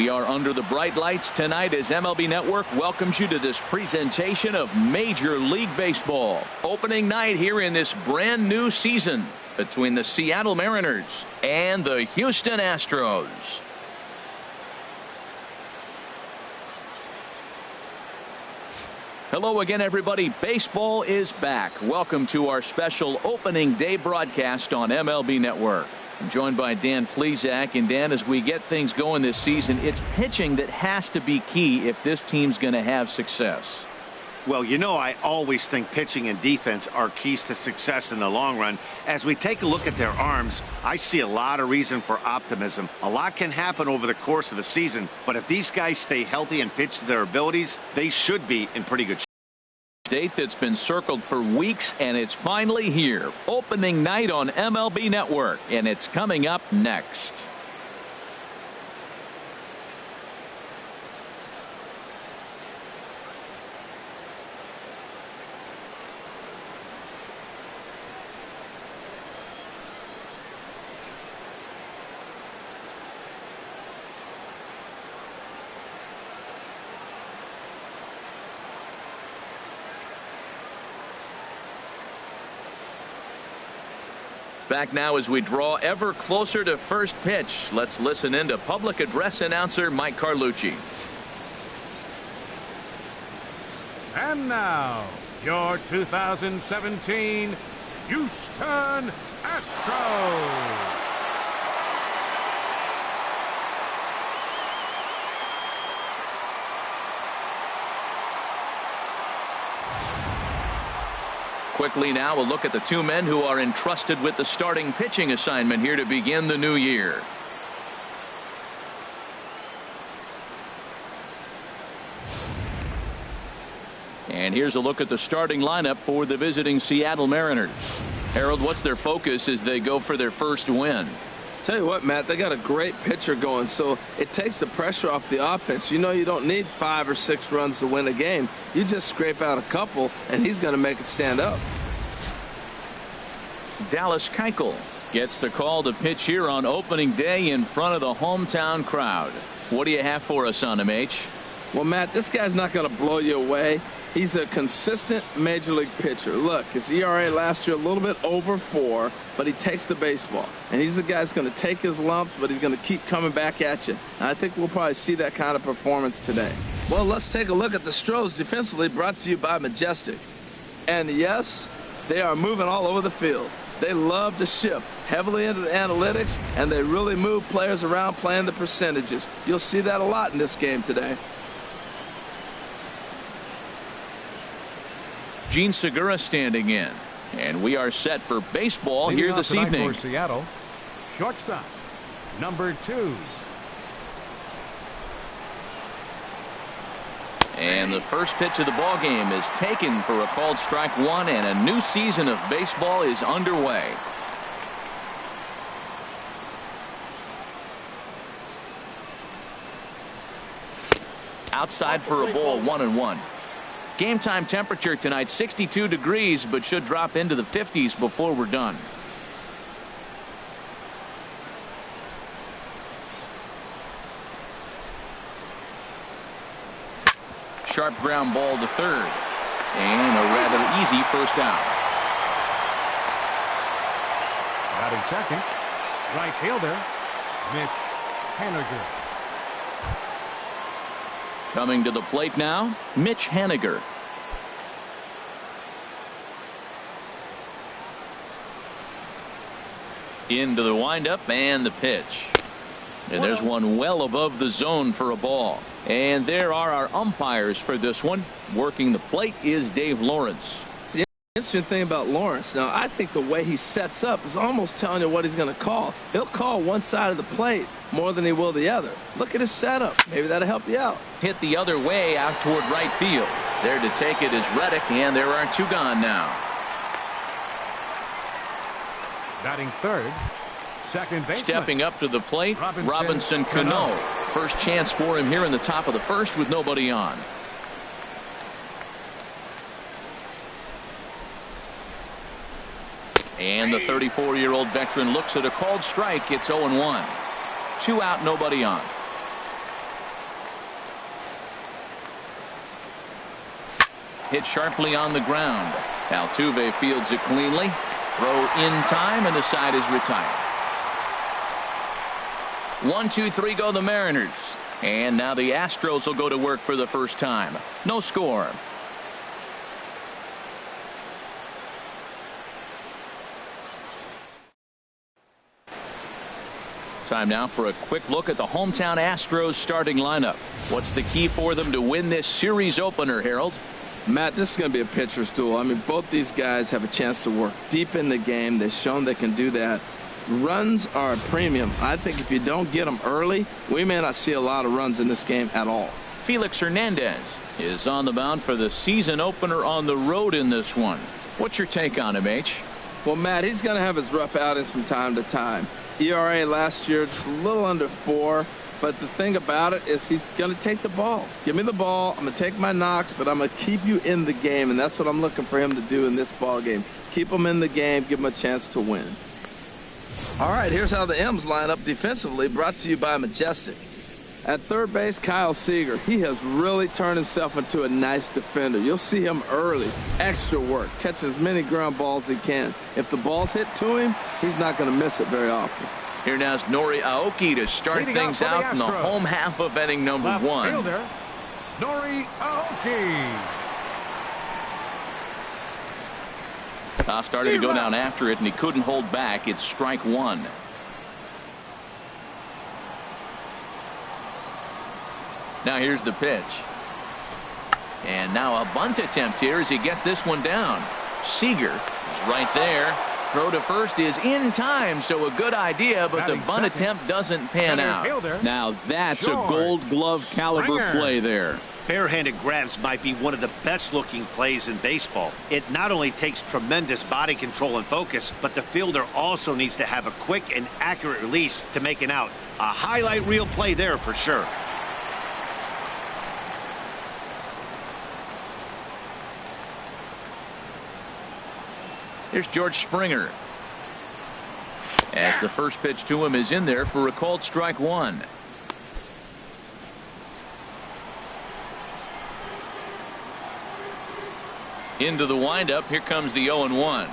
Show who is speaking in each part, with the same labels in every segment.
Speaker 1: We are under the bright lights tonight as MLB Network welcomes you to this presentation of Major League Baseball. Opening night here in this brand new season between the Seattle Mariners and the Houston Astros. Hello again, everybody. Baseball is back. Welcome to our special opening day broadcast on MLB Network. I'm joined by Dan Plesac. And Dan, as we get things going this season, it's pitching that has to be key if this team's going to have success.
Speaker 2: Well, you know, I always think pitching and defense are keys to success in the long run. As we take a look at their arms, I see a lot of reason for optimism. A lot can happen over the course of a season, but if these guys stay healthy and pitch to their abilities, they should be in pretty good shape.
Speaker 1: Date that's been circled for weeks, and it's finally here. Opening night on MLB Network, and it's coming up next. Back now as we draw ever closer to first pitch. Let's listen in to public address announcer Mike Carlucci.
Speaker 3: And now, your 2017 Houston Astros.
Speaker 1: Quickly now, a look at the two men who are entrusted with the starting pitching assignment here to begin the new year. And here's a look at the starting lineup for the visiting Seattle Mariners. Harold, what's their focus as they go for their first win?
Speaker 4: Tell you what, Matt, they got a great pitcher going, so it takes the pressure off the offense. You know, you don't need 5 or 6 runs to win a game. You just scrape out a couple, and he's going to make it stand up.
Speaker 1: Dallas Keuchel gets the call to pitch here on opening day in front of the hometown crowd. What do you have for us on him, H?
Speaker 4: Well, Matt, this guy's not going to blow you away. He's a consistent major league pitcher. Look, his ERA last year a little bit over 4, but he takes the baseball. And he's a guy who's going to take his lumps, but he's going to keep coming back at you. And I think we'll probably see that kind of performance today. Well, let's take a look at the Stros defensively, brought to you by Majestic. And yes, they are moving all over the field. They love to shift heavily into the analytics, and they really move players around playing the percentages. You'll see that a lot in this game today.
Speaker 1: Gene Segura standing in, and we are set for baseball here this evening.
Speaker 3: For Seattle, shortstop, number 2.
Speaker 1: And the first pitch of the ball game is taken for a called strike 1, and a new season of baseball is underway. Outside for a ball, 1-1. Game time temperature tonight 62 degrees, but should drop into the 50s before we're done. Sharp ground ball to third, and a rather easy first out.
Speaker 3: Batting second, right fielder Mitch Haniger.
Speaker 1: Coming to the plate now, Mitch Haniger. Into the windup and the pitch. And there's one well above the zone for a ball. And there are our umpires for this one. Working the plate is Dave Lawrence.
Speaker 4: The interesting thing about Lawrence, now I think the way he sets up is almost telling you what he's going to call. He'll call one side of the plate more than he will the other. Look at his setup. Maybe that'll help you out.
Speaker 1: Hit the other way out toward right field. There to take it is Reddick, and there are 2 gone now.
Speaker 3: Batting third, second baseman.
Speaker 1: Stepping up to the plate, Robinson Cano. First chance for him here in the top of the first with nobody on. And the 34-year-old veteran looks at a called strike. It's 0-1. 2 out, nobody on. hit sharply on the ground. Altuve fields it cleanly. Throw in time, and the side is retired. 1-2-3 go the Mariners. And now the Astros will go to work for the first time. No score. Time now for a quick look at the hometown Astros starting lineup. What's the key for them to win this series opener, Harold?
Speaker 4: Matt, this is going to be a pitcher's duel. I mean, both these guys have a chance to work deep in the game. They've shown they can do that. Runs are a premium. I think if you don't get them early, we may not see a lot of runs in this game at all.
Speaker 1: Felix Hernandez is on the mound for the season opener on the road in this one. What's your take on him, H?
Speaker 4: Well, Matt, he's going to have his rough outings from time to time. ERA last year just a little under 4. But the thing about it is he's going to take the ball. Give me the ball. I'm going to take my knocks, but I'm going to keep you in the game, and that's what I'm looking for him to do in this ball game. Keep him in the game, give him a chance to win. All right, here's how the M's line up defensively, brought to you by Majestic. At third base, Kyle Seager. He has really turned himself into a nice defender. You'll see him early, extra work, catch as many ground balls as he can. If the ball's hit to him, he's not going to miss it very often.
Speaker 1: Here now is Nori Aoki to start things out in the home half of inning number 1.
Speaker 3: Fielder, Nori Aoki.
Speaker 1: Started to go down after it, and he couldn't hold back. It's strike 1. Now here's the pitch. And now a bunt attempt here as he gets this one down. Seager is right there. Throw to first is in time, so a good idea, but the bunt attempt doesn't pan out.
Speaker 5: Now that's a Gold Glove caliber play there.
Speaker 2: Barehanded grabs might be one of the best looking plays in baseball. It not only takes tremendous body control and focus, but the fielder also needs to have a quick and accurate release to make an out. A highlight reel play there for sure.
Speaker 1: Here's George Springer. As the first pitch to him is in there for a called strike 1. Into the windup. Here comes the 0-1.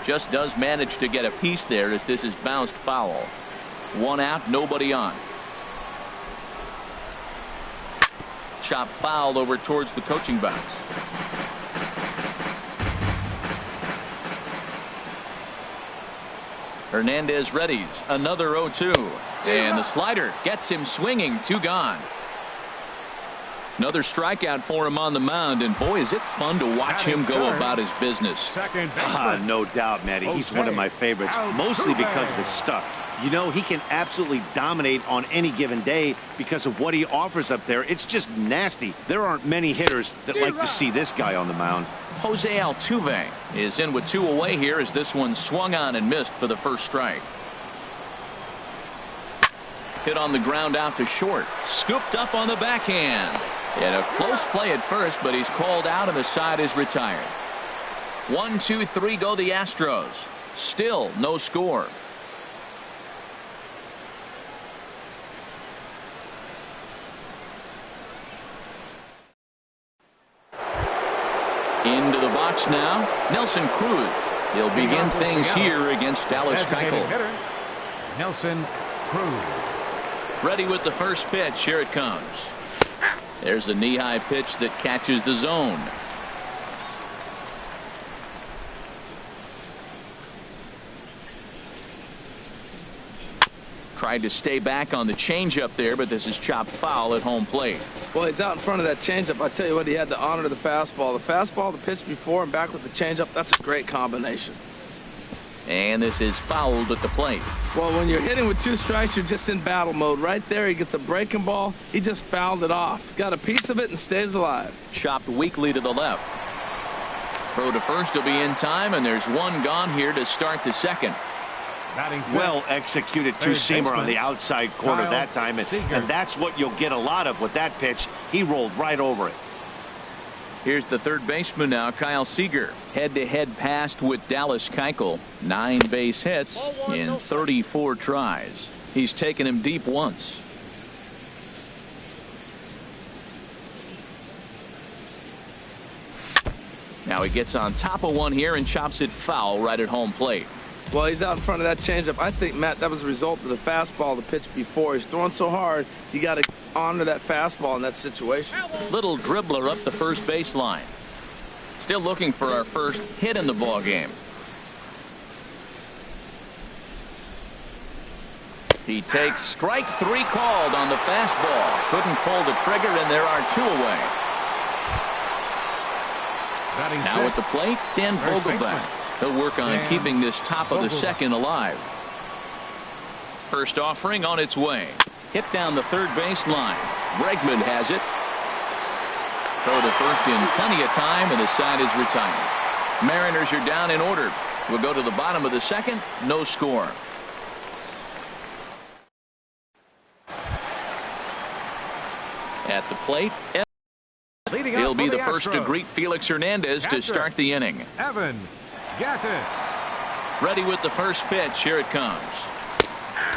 Speaker 1: Just does manage to get a piece there as this is bounced foul. 1 out, nobody on. Chop fouled over towards the coaching box. Hernandez readies another 0-2, and the slider gets him swinging. 2 gone. Another strikeout for him on the mound, and boy, is it fun to watch him go about his business.
Speaker 2: No doubt, Matty. He's one of my favorites, mostly because of his stuff. You know, he can absolutely dominate on any given day because of what he offers up there. It's just nasty. There aren't many hitters that like to see this guy on the mound.
Speaker 1: Jose Altuve is in with 2 away here as this one swung on and missed for the first strike. Hit on the ground out to short. Scooped up on the backhand. And a close play at first, but he's called out and the side is retired. 1-2-3 go the Astros. Still no score. Into the box now, Nelson Cruz. He'll begin things here against Dallas Keuchel.
Speaker 3: Nelson Cruz.
Speaker 1: Ready with the first pitch. Here it comes. There's a knee-high pitch that catches the zone. Tried to stay back on the changeup there, but this is chopped foul at home plate.
Speaker 4: Well, he's out in front of that changeup. I tell you what, he had to honor the fastball. The fastball, the pitch before, and back with the changeup, that's a great combination.
Speaker 1: And this is fouled at the plate.
Speaker 4: Well, when you're hitting with 2 strikes, you're just in battle mode. Right there, he gets a breaking ball. He just fouled it off. Got a piece of it and stays alive.
Speaker 1: Chopped weakly to the left. Throw to first will be in time, and there's 1 gone here to start the second.
Speaker 2: Well executed 2-seamer on the outside corner that time, and that's what you'll get a lot of with that pitch. He rolled right over it.
Speaker 1: Here's the third baseman now, Kyle Seager. Head-to-head passed with Dallas Keuchel. 9 base hits in 34 tries. He's taken him deep once. Now he gets on top of one here and chops it foul right at home plate.
Speaker 4: Well, he's out in front of that changeup. I think, Matt, that was a result of the fastball the pitch before. He's throwing so hard, you got to honor that fastball in that situation.
Speaker 1: Little dribbler up the first baseline. Still looking for our first hit in the ball game. He takes strike 3 called on the fastball. Couldn't pull the trigger, and there are 2 away. Now at the plate, Dan Vogelbach. He'll work on keeping this top of the second alive. First offering on its way. Hit down the third baseline. Bregman has it. Throw to first in plenty of time, and the side is retired. Mariners are down in order. We'll go to the bottom of the second. No score. At the plate, he'll be the first to greet Felix Hernandez to start the inning.
Speaker 3: Evan Gattis.
Speaker 1: Ready with the first pitch. Here it comes.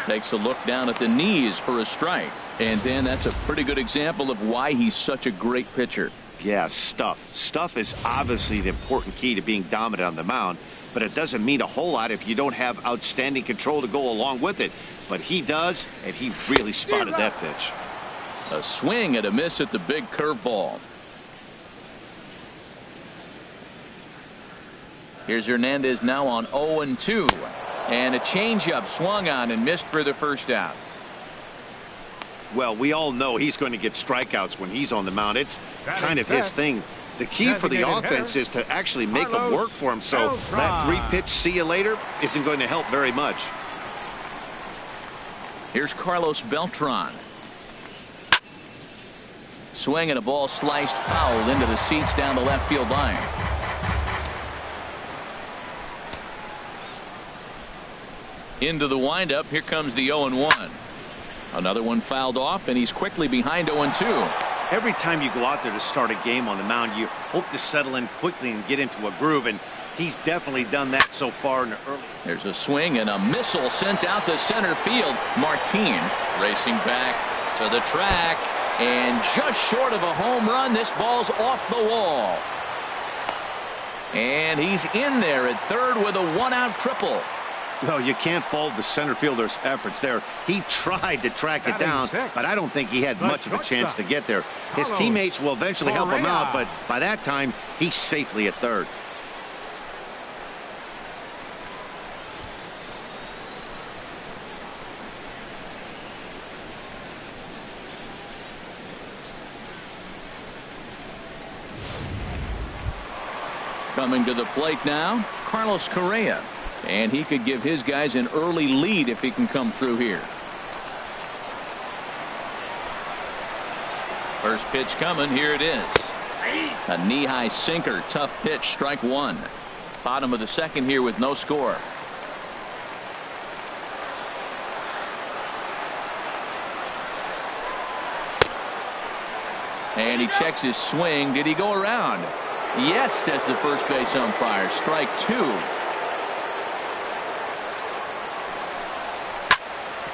Speaker 1: Takes a look down at the knees for a strike. And then that's a pretty good example of why he's such a great pitcher.
Speaker 2: Yeah, stuff. Stuff is obviously the important key to being dominant on the mound, but it doesn't mean a whole lot if you don't have outstanding control to go along with it. But he does, and he really spotted that pitch.
Speaker 1: A swing and a miss at the big curveball. Here's Hernandez now on 0-2. And a changeup swung on and missed for the first out.
Speaker 2: Well, we all know he's going to get strikeouts when he's on the mound. It's kind of his thing. The key for the offense is to actually make them work for him. So that 3-pitch see you later isn't going to help very much.
Speaker 1: Here's Carlos Beltran. Swing and a ball sliced foul into the seats down the left field line. Into the windup. Here comes the 0-1. Another one fouled off, and he's quickly behind 0-2.
Speaker 2: Every time you go out there to start a game on the mound, you hope to settle in quickly and get into a groove, and he's definitely done that so far in the early.
Speaker 1: There's a swing and a missile sent out to center field. Martin racing back to the track, and just short of a home run. This ball's off the wall. And he's in there at third with a 1-out triple.
Speaker 2: Well, you can't fault the center fielder's efforts there. He tried to track it down, but I don't think he had much of a chance to get there. His teammates will eventually help him out, but by that time, he's safely at third.
Speaker 1: Coming to the plate now, Carlos Correa. And he could give his guys an early lead if he can come through here. First pitch coming. Here it is. A knee-high sinker. Tough pitch. Strike 1. Bottom of the second here with no score. And he checks his swing. Did he go around? Yes, says the first base umpire. Strike 2.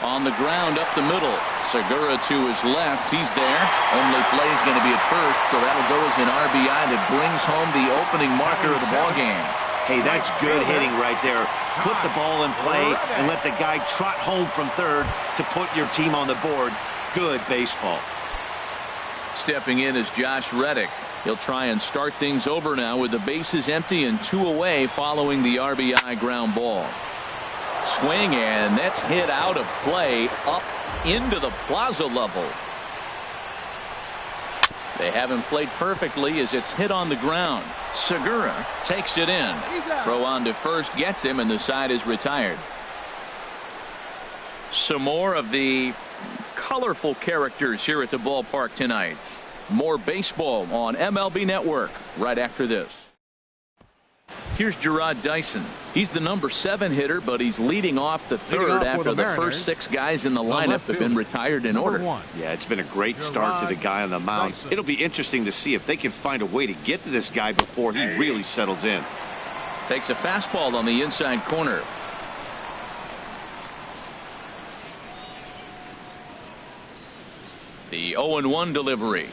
Speaker 1: On the ground up the middle. Segura to his left. He's there. Only play is going to be at first, so that'll go as an RBI that brings home the opening marker of the ball game.
Speaker 2: Hey, that's good hitting right there. Put the ball in play and let the guy trot home from third to put your team on the board. Good baseball.
Speaker 1: Stepping in is Josh Reddick. He'll try and start things over now with the bases empty and 2 away following the RBI ground ball. Swing, and that's hit out of play up into the plaza level. They haven't played perfectly as it's hit on the ground. Segura takes it in. Throw on to first gets him, and the side is retired. Some more of the colorful characters here at the ballpark tonight. More baseball on MLB Network right after this. Here's Jarrod Dyson. He's the number 7 hitter, but he's leading off the third after the first 6 guys in the lineup have been retired in order.
Speaker 2: Yeah, it's been a great start to the guy on the mound. It'll be interesting to see if they can find a way to get to this guy before he really settles in.
Speaker 1: Takes a fastball on the inside corner. The 0-1 delivery.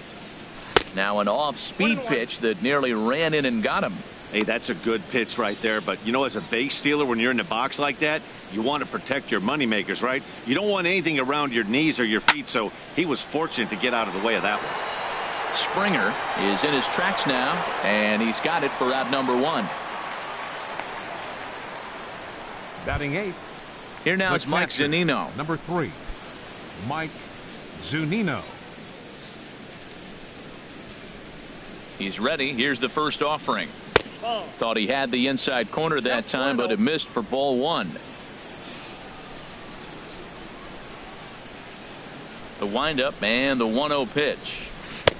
Speaker 1: Now an off-speed pitch that nearly ran in and got him.
Speaker 2: Hey, that's a good pitch right there. But, you know, as a base stealer, when you're in the box like that, you want to protect your moneymakers, right? You don't want anything around your knees or your feet, so he was fortunate to get out of the way of that one.
Speaker 1: Springer is in his tracks now, and he's got it for out number 1.
Speaker 3: Batting 8.
Speaker 1: Here now is Mike Zunino.
Speaker 3: Number 3, Mike Zunino.
Speaker 1: He's ready. Here's the first offering. Thought he had the inside corner that time, but it missed for ball 1. The windup and the 1-0 pitch.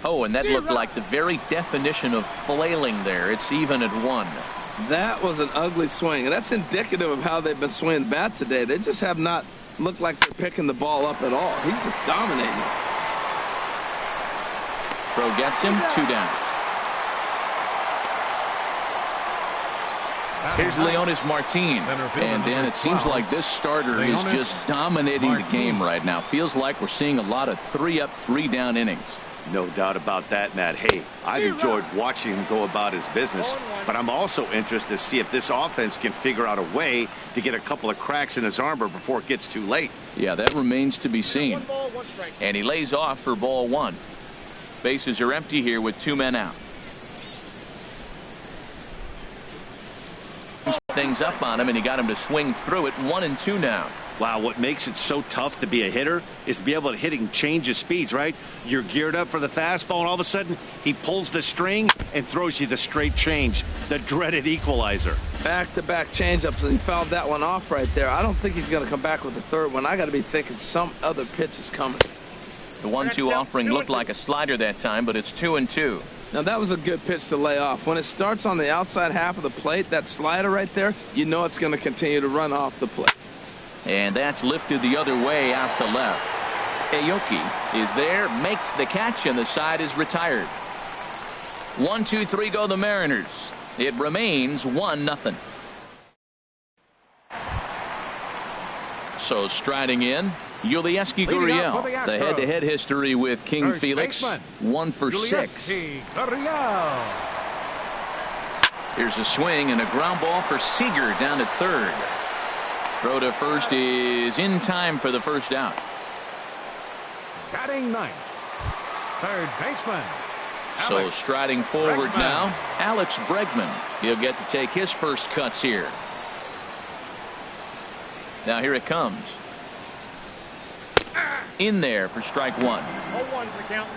Speaker 1: Oh, and that looked like the very definition of flailing there. It's even at 1.
Speaker 4: That was an ugly swing, and that's indicative of how they've been swinging bat today. They just have not looked like they're picking the ball up at all. He's just dominating.
Speaker 1: Throw gets him, 2 down. Here's Leonys Martin. And Dan, it seems like this starter is just dominating the game right now. Feels like we're seeing a lot of 3-up, 3-down innings.
Speaker 2: No doubt about that, Matt. Hey, I've enjoyed watching him go about his business, but I'm also interested to see if this offense can figure out a way to get a couple of cracks in his armor before it gets too late.
Speaker 1: Yeah, that remains to be seen. And he lays off for ball 1. Bases are empty here with 2 men out. Things up on him, and he got him to swing through it. 1-2 now.
Speaker 2: Wow, what makes it so tough to be a hitter is to be able to hit and change his speeds, right? You're geared up for the fastball, and all of a sudden, he pulls the string and throws you the straight change, the dreaded equalizer.
Speaker 4: Back-to-back changeups, and he fouled that one off right there. I don't think he's going to come back with the third one. I got to be thinking some other pitch is coming.
Speaker 1: The 1-2 offering looked like a slider that time, but it's 2-2.
Speaker 4: Now, that was a good pitch to lay off. When it starts on the outside half of the plate, that slider right there, you know it's going to continue to run off the plate.
Speaker 1: And that's lifted the other way out to left. Aoki is there, makes the catch, and the side is retired. 1-2-3 go the Mariners. It remains 1-0. So striding in, Yulieski Gurriel. The head-to-head history with King Felix, 1 for 6. Here's a swing and a ground ball for Seager down at third. Throw to first is in time for the first out.
Speaker 3: Batting 9th, third baseman.
Speaker 1: So striding forward now, Alex Bregman. He'll get to take his first cuts here. Now here it comes. In there for strike 1.
Speaker 6: 0-1's the count.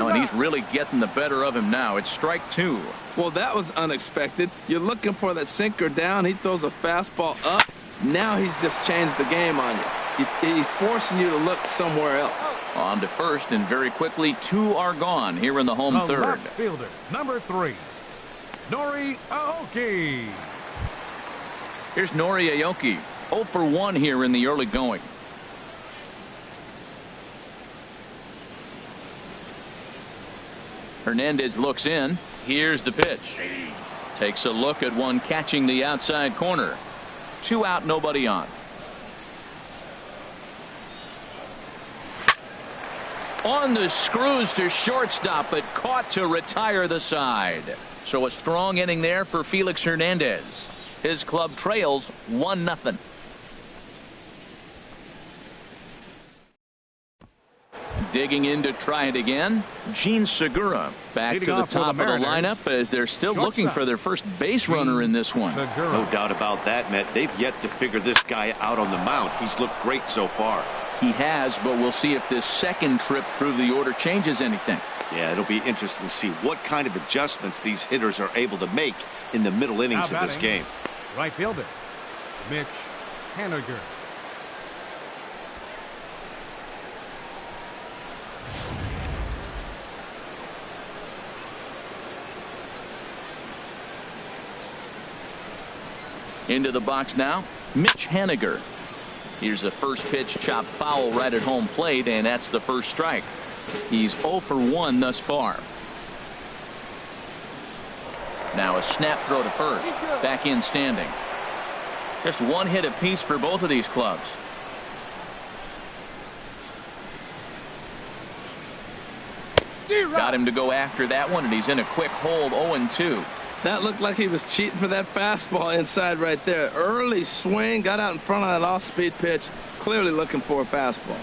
Speaker 1: Oh, and he's really getting the better of him now. It's strike 2.
Speaker 4: Well, that was unexpected. You're looking for that sinker down. He throws a fastball up. Now he's just changed the game on you. He's forcing you to look somewhere else.
Speaker 1: On to first, and very quickly 2 are gone here in the home third.
Speaker 3: Left fielder, number 3, Nori Aoki.
Speaker 1: Here's Nori Aoki, 0 for 1 here in the early going. Hernandez looks in. Here's the pitch. Takes a look at one catching the outside corner. 2 out, nobody on. On the screws to shortstop, but caught to retire the side. So a strong inning there for Felix Hernandez. His club trails 1-0. Digging in to try it again, Gene Segura back to the top of the lineup as they're still looking for their first base runner in this one.
Speaker 2: No doubt about that, Matt. They've yet to figure this guy out on the mound. He's looked great so far.
Speaker 1: He has, but we'll see if this second trip through the order changes anything.
Speaker 2: Yeah, it'll be interesting to see what kind of adjustments these hitters are able to make in the middle innings of this game.
Speaker 3: Right fielder, Mitch Haniger.
Speaker 1: Into the box now, Mitch Haniger. Here's the first pitch, chopped foul right at home plate, and that's the first strike. He's 0 for 1 thus far. Now a snap throw to first. Back in standing. Just 1 hit apiece for both of these clubs. Got him to go after that one, and he's in a quick hold, 0-2.
Speaker 4: That looked like he was cheating for that fastball inside right there. Early swing, got out in front of that off-speed pitch, clearly looking for a fastball.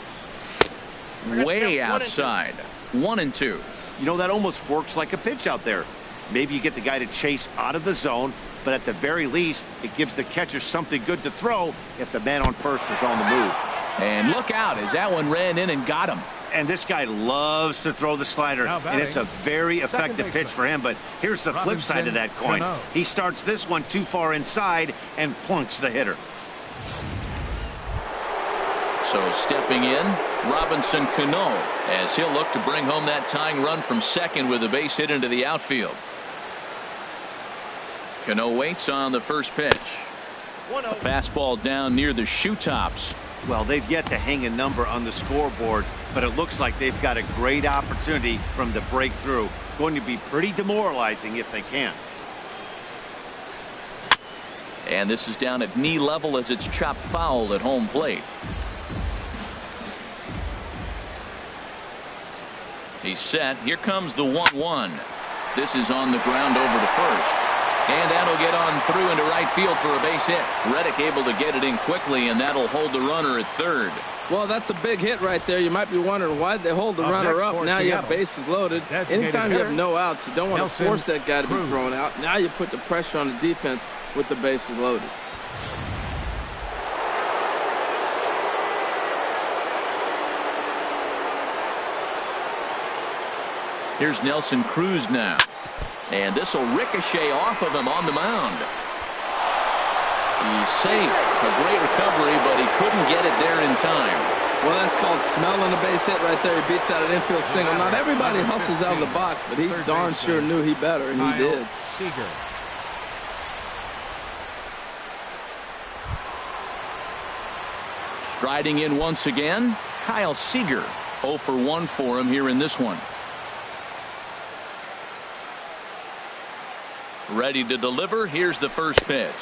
Speaker 1: Way outside, 1-2.
Speaker 2: You know, that almost works like a pitch out there. Maybe you get the guy to chase out of the zone, but at the very least, it gives the catcher something good to throw if the man on first is on the move.
Speaker 1: And look out as that one ran in and got him.
Speaker 2: And this guy loves to throw the slider, and it's a very effective pitch for him. But here's the flip side of that coin. He starts this one too far inside and plunks the hitter.
Speaker 1: So stepping in, Robinson Cano, as he'll look to bring home that tying run from second with a base hit into the outfield. Cano waits on the first pitch. A fastball down near the shoe tops.
Speaker 2: Well, they've yet to hang a number on the scoreboard, but it looks like they've got a great opportunity from the breakthrough. Going to be pretty demoralizing if they can't.
Speaker 1: And this is down at knee level as it's chopped foul at home plate. He's set. Here comes the 1-1. This is on the ground over to first. And that'll get on through into right field for a base hit. Reddick able to get it in quickly, and that'll hold the runner at third.
Speaker 4: Well, that's a big hit right there. You might be wondering why they hold the runner up. Now you have bases loaded. Anytime you have no outs, you don't want to force that guy to be thrown out. Now you put the pressure on the defense with the bases loaded.
Speaker 1: Here's Nelson Cruz now. And this will ricochet off of him on the mound. He's safe. A great recovery, but he couldn't get it there in time.
Speaker 4: Well, that's called smelling a base hit right there. He beats out an infield single. Not everybody hustles out of the box, but he darn sure knew he better, and he did.
Speaker 3: Seager.
Speaker 1: Striding in once again, Kyle Seager. 0 for 1 for him here in this one. Ready to deliver. Here's the first pitch.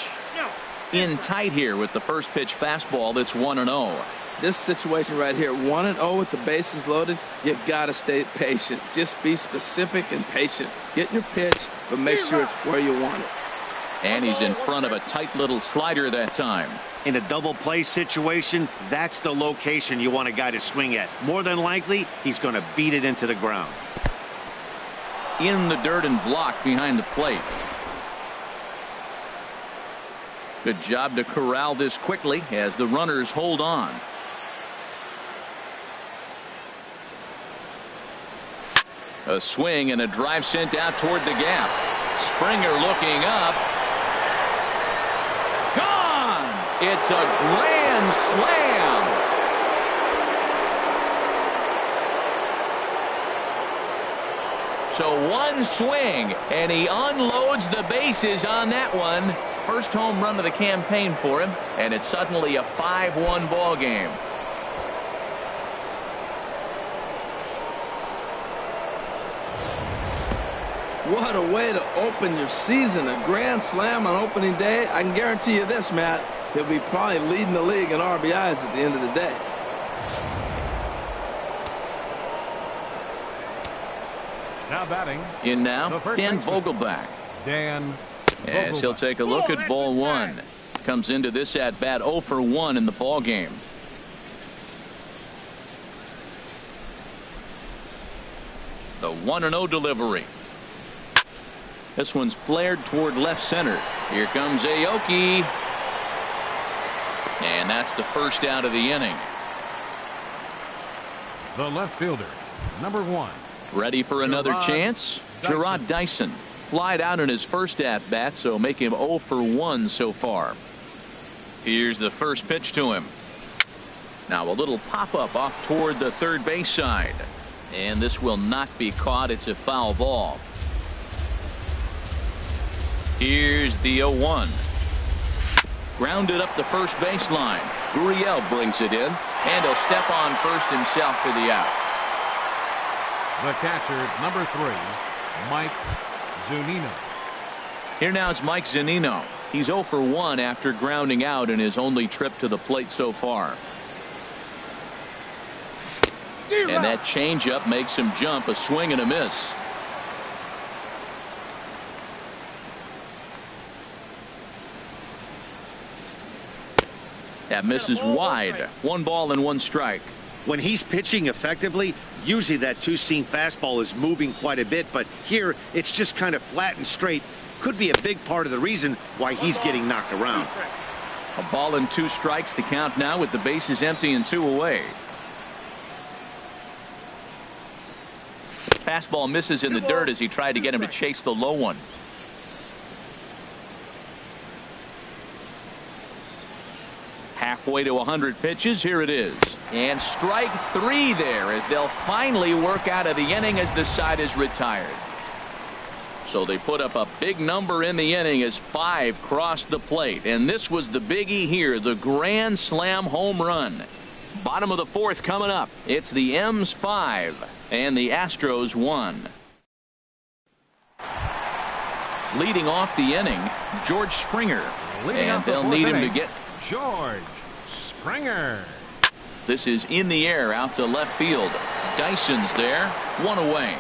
Speaker 1: In tight here with the first pitch fastball that's 1-0.
Speaker 4: This situation right here, 1-0 with the bases loaded, you got to stay patient. Just be specific and patient. Get your pitch, but make sure it's where you want it.
Speaker 1: And he's in front of a tight little slider that time.
Speaker 2: In a double play situation, that's the location you want a guy to swing at. More than likely, he's going to beat it into the ground.
Speaker 1: In the dirt and blocked behind the plate. Good job to corral this quickly as the runners hold on. A swing and a drive sent out toward the gap. Springer looking up. Gone! It's a grand slam. So one swing, and he unloads the bases on that one. First home run of the campaign for him, and it's suddenly a 5-1 ball game.
Speaker 4: What a way to open your season. A grand slam on opening day. I can guarantee you this, Matt. He'll be probably leading the league in RBIs at the end of the day.
Speaker 3: Now batting.
Speaker 1: In now, Dan Vogelbach.
Speaker 3: Dan
Speaker 1: As he'll take a look at ball one. Comes into this at bat 0 for 1 in the ball game. The 1-0 delivery. This one's flared toward left center. Here comes Aoki. And that's the first out of the inning.
Speaker 3: The left fielder, number 1.
Speaker 1: Ready for another chance? Jarrod Dyson. Flied out in his first at bat, so make him 0 for 1 so far. Here's the first pitch to him. Now a little pop up off toward the third base side. And this will not be caught. It's a foul ball. Here's the 0-1. Grounded up the first baseline. Gurriel brings it in, and he'll step on first himself for the out.
Speaker 3: The catcher, number 3, Mike Zunino.
Speaker 1: Here now is Mike Zunino. He's 0 for 1 after grounding out in his only trip to the plate so far. And that changeup makes him jump. A swing and a miss. That misses wide. 1 ball and 1 strike.
Speaker 2: When he's pitching effectively, usually that two-seam fastball is moving quite a bit, but here it's just kind of flat and straight. Could be a big part of the reason why he's getting knocked around.
Speaker 1: A ball and 2 strikes the count now with the bases empty and 2 away. Fastball misses in the dirt as he tried to get him to chase the low one. Halfway to 100 pitches. Here it is. And strike 3 there as they'll finally work out of the inning as the side is retired. So they put up a big number in the inning as 5 crossed the plate. And this was the biggie here, the grand slam home run. Bottom of the 4th coming up. It's the M's 5 and the Astros 1. Leading off the inning, George Springer. And they'll need him to get
Speaker 3: George Springer.
Speaker 1: This is in the air out to left field. Dyson's there. 1 away.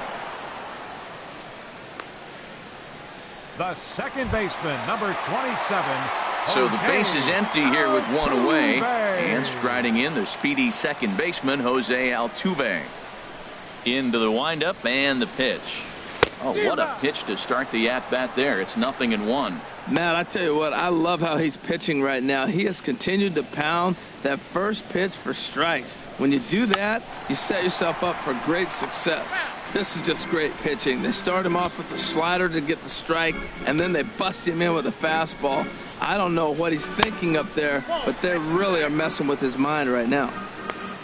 Speaker 3: The second baseman, number 27.
Speaker 1: So the base is empty here with 1 away.
Speaker 3: Altuve.
Speaker 1: And striding in, the speedy second baseman, Jose Altuve. Into the windup and the pitch. Oh, what a pitch to start the at-bat there. It's 0-1.
Speaker 4: Matt, I tell you what, I love how he's pitching right now. He has continued to pound that first pitch for strikes. When you do that, you set yourself up for great success. This is just great pitching. They start him off with the slider to get the strike, and then they bust him in with a fastball. I don't know what he's thinking up there, but they really are messing with his mind right now.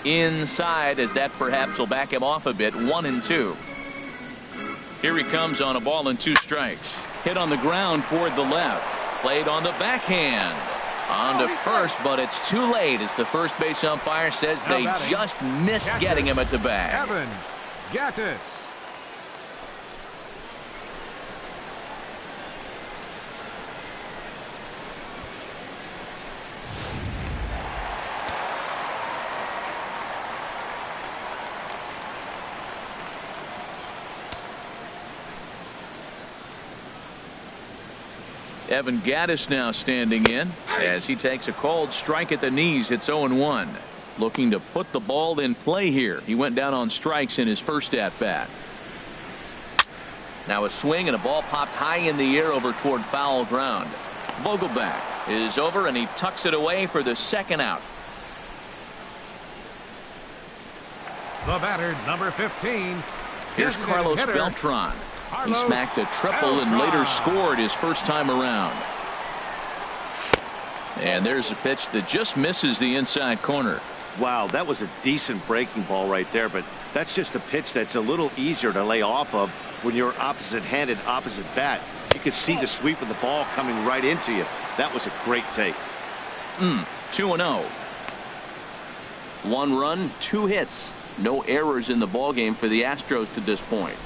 Speaker 1: Inside, as that perhaps will back him off a bit. 1-2. Here he comes on a ball and 2 strikes. Hit on the ground toward the left. Played on the backhand. On to first, but it's too late as the first base umpire says they just missed getting him at the bag.
Speaker 3: Evan Gattis.
Speaker 1: Evan Gattis now standing in as he takes a called strike at the knees. It's 0-1. Looking to put the ball in play here. He went down on strikes in his first at bat. Now a swing and a ball popped high in the air over toward foul ground. Vogelbach is over and he tucks it away for the second out.
Speaker 3: The batter, number 15.
Speaker 1: Here's Carlos Beltran. He smacked a triple and later scored his first time around. And there's a pitch that just misses the inside corner.
Speaker 2: Wow, that was a decent breaking ball right there, but that's just a pitch that's a little easier to lay off of when you're opposite-handed, opposite bat. You could see the sweep of the ball coming right into you. That was a great take.
Speaker 1: 2-0. 1 run, 2 hits. No errors in the ballgame for the Astros to this point.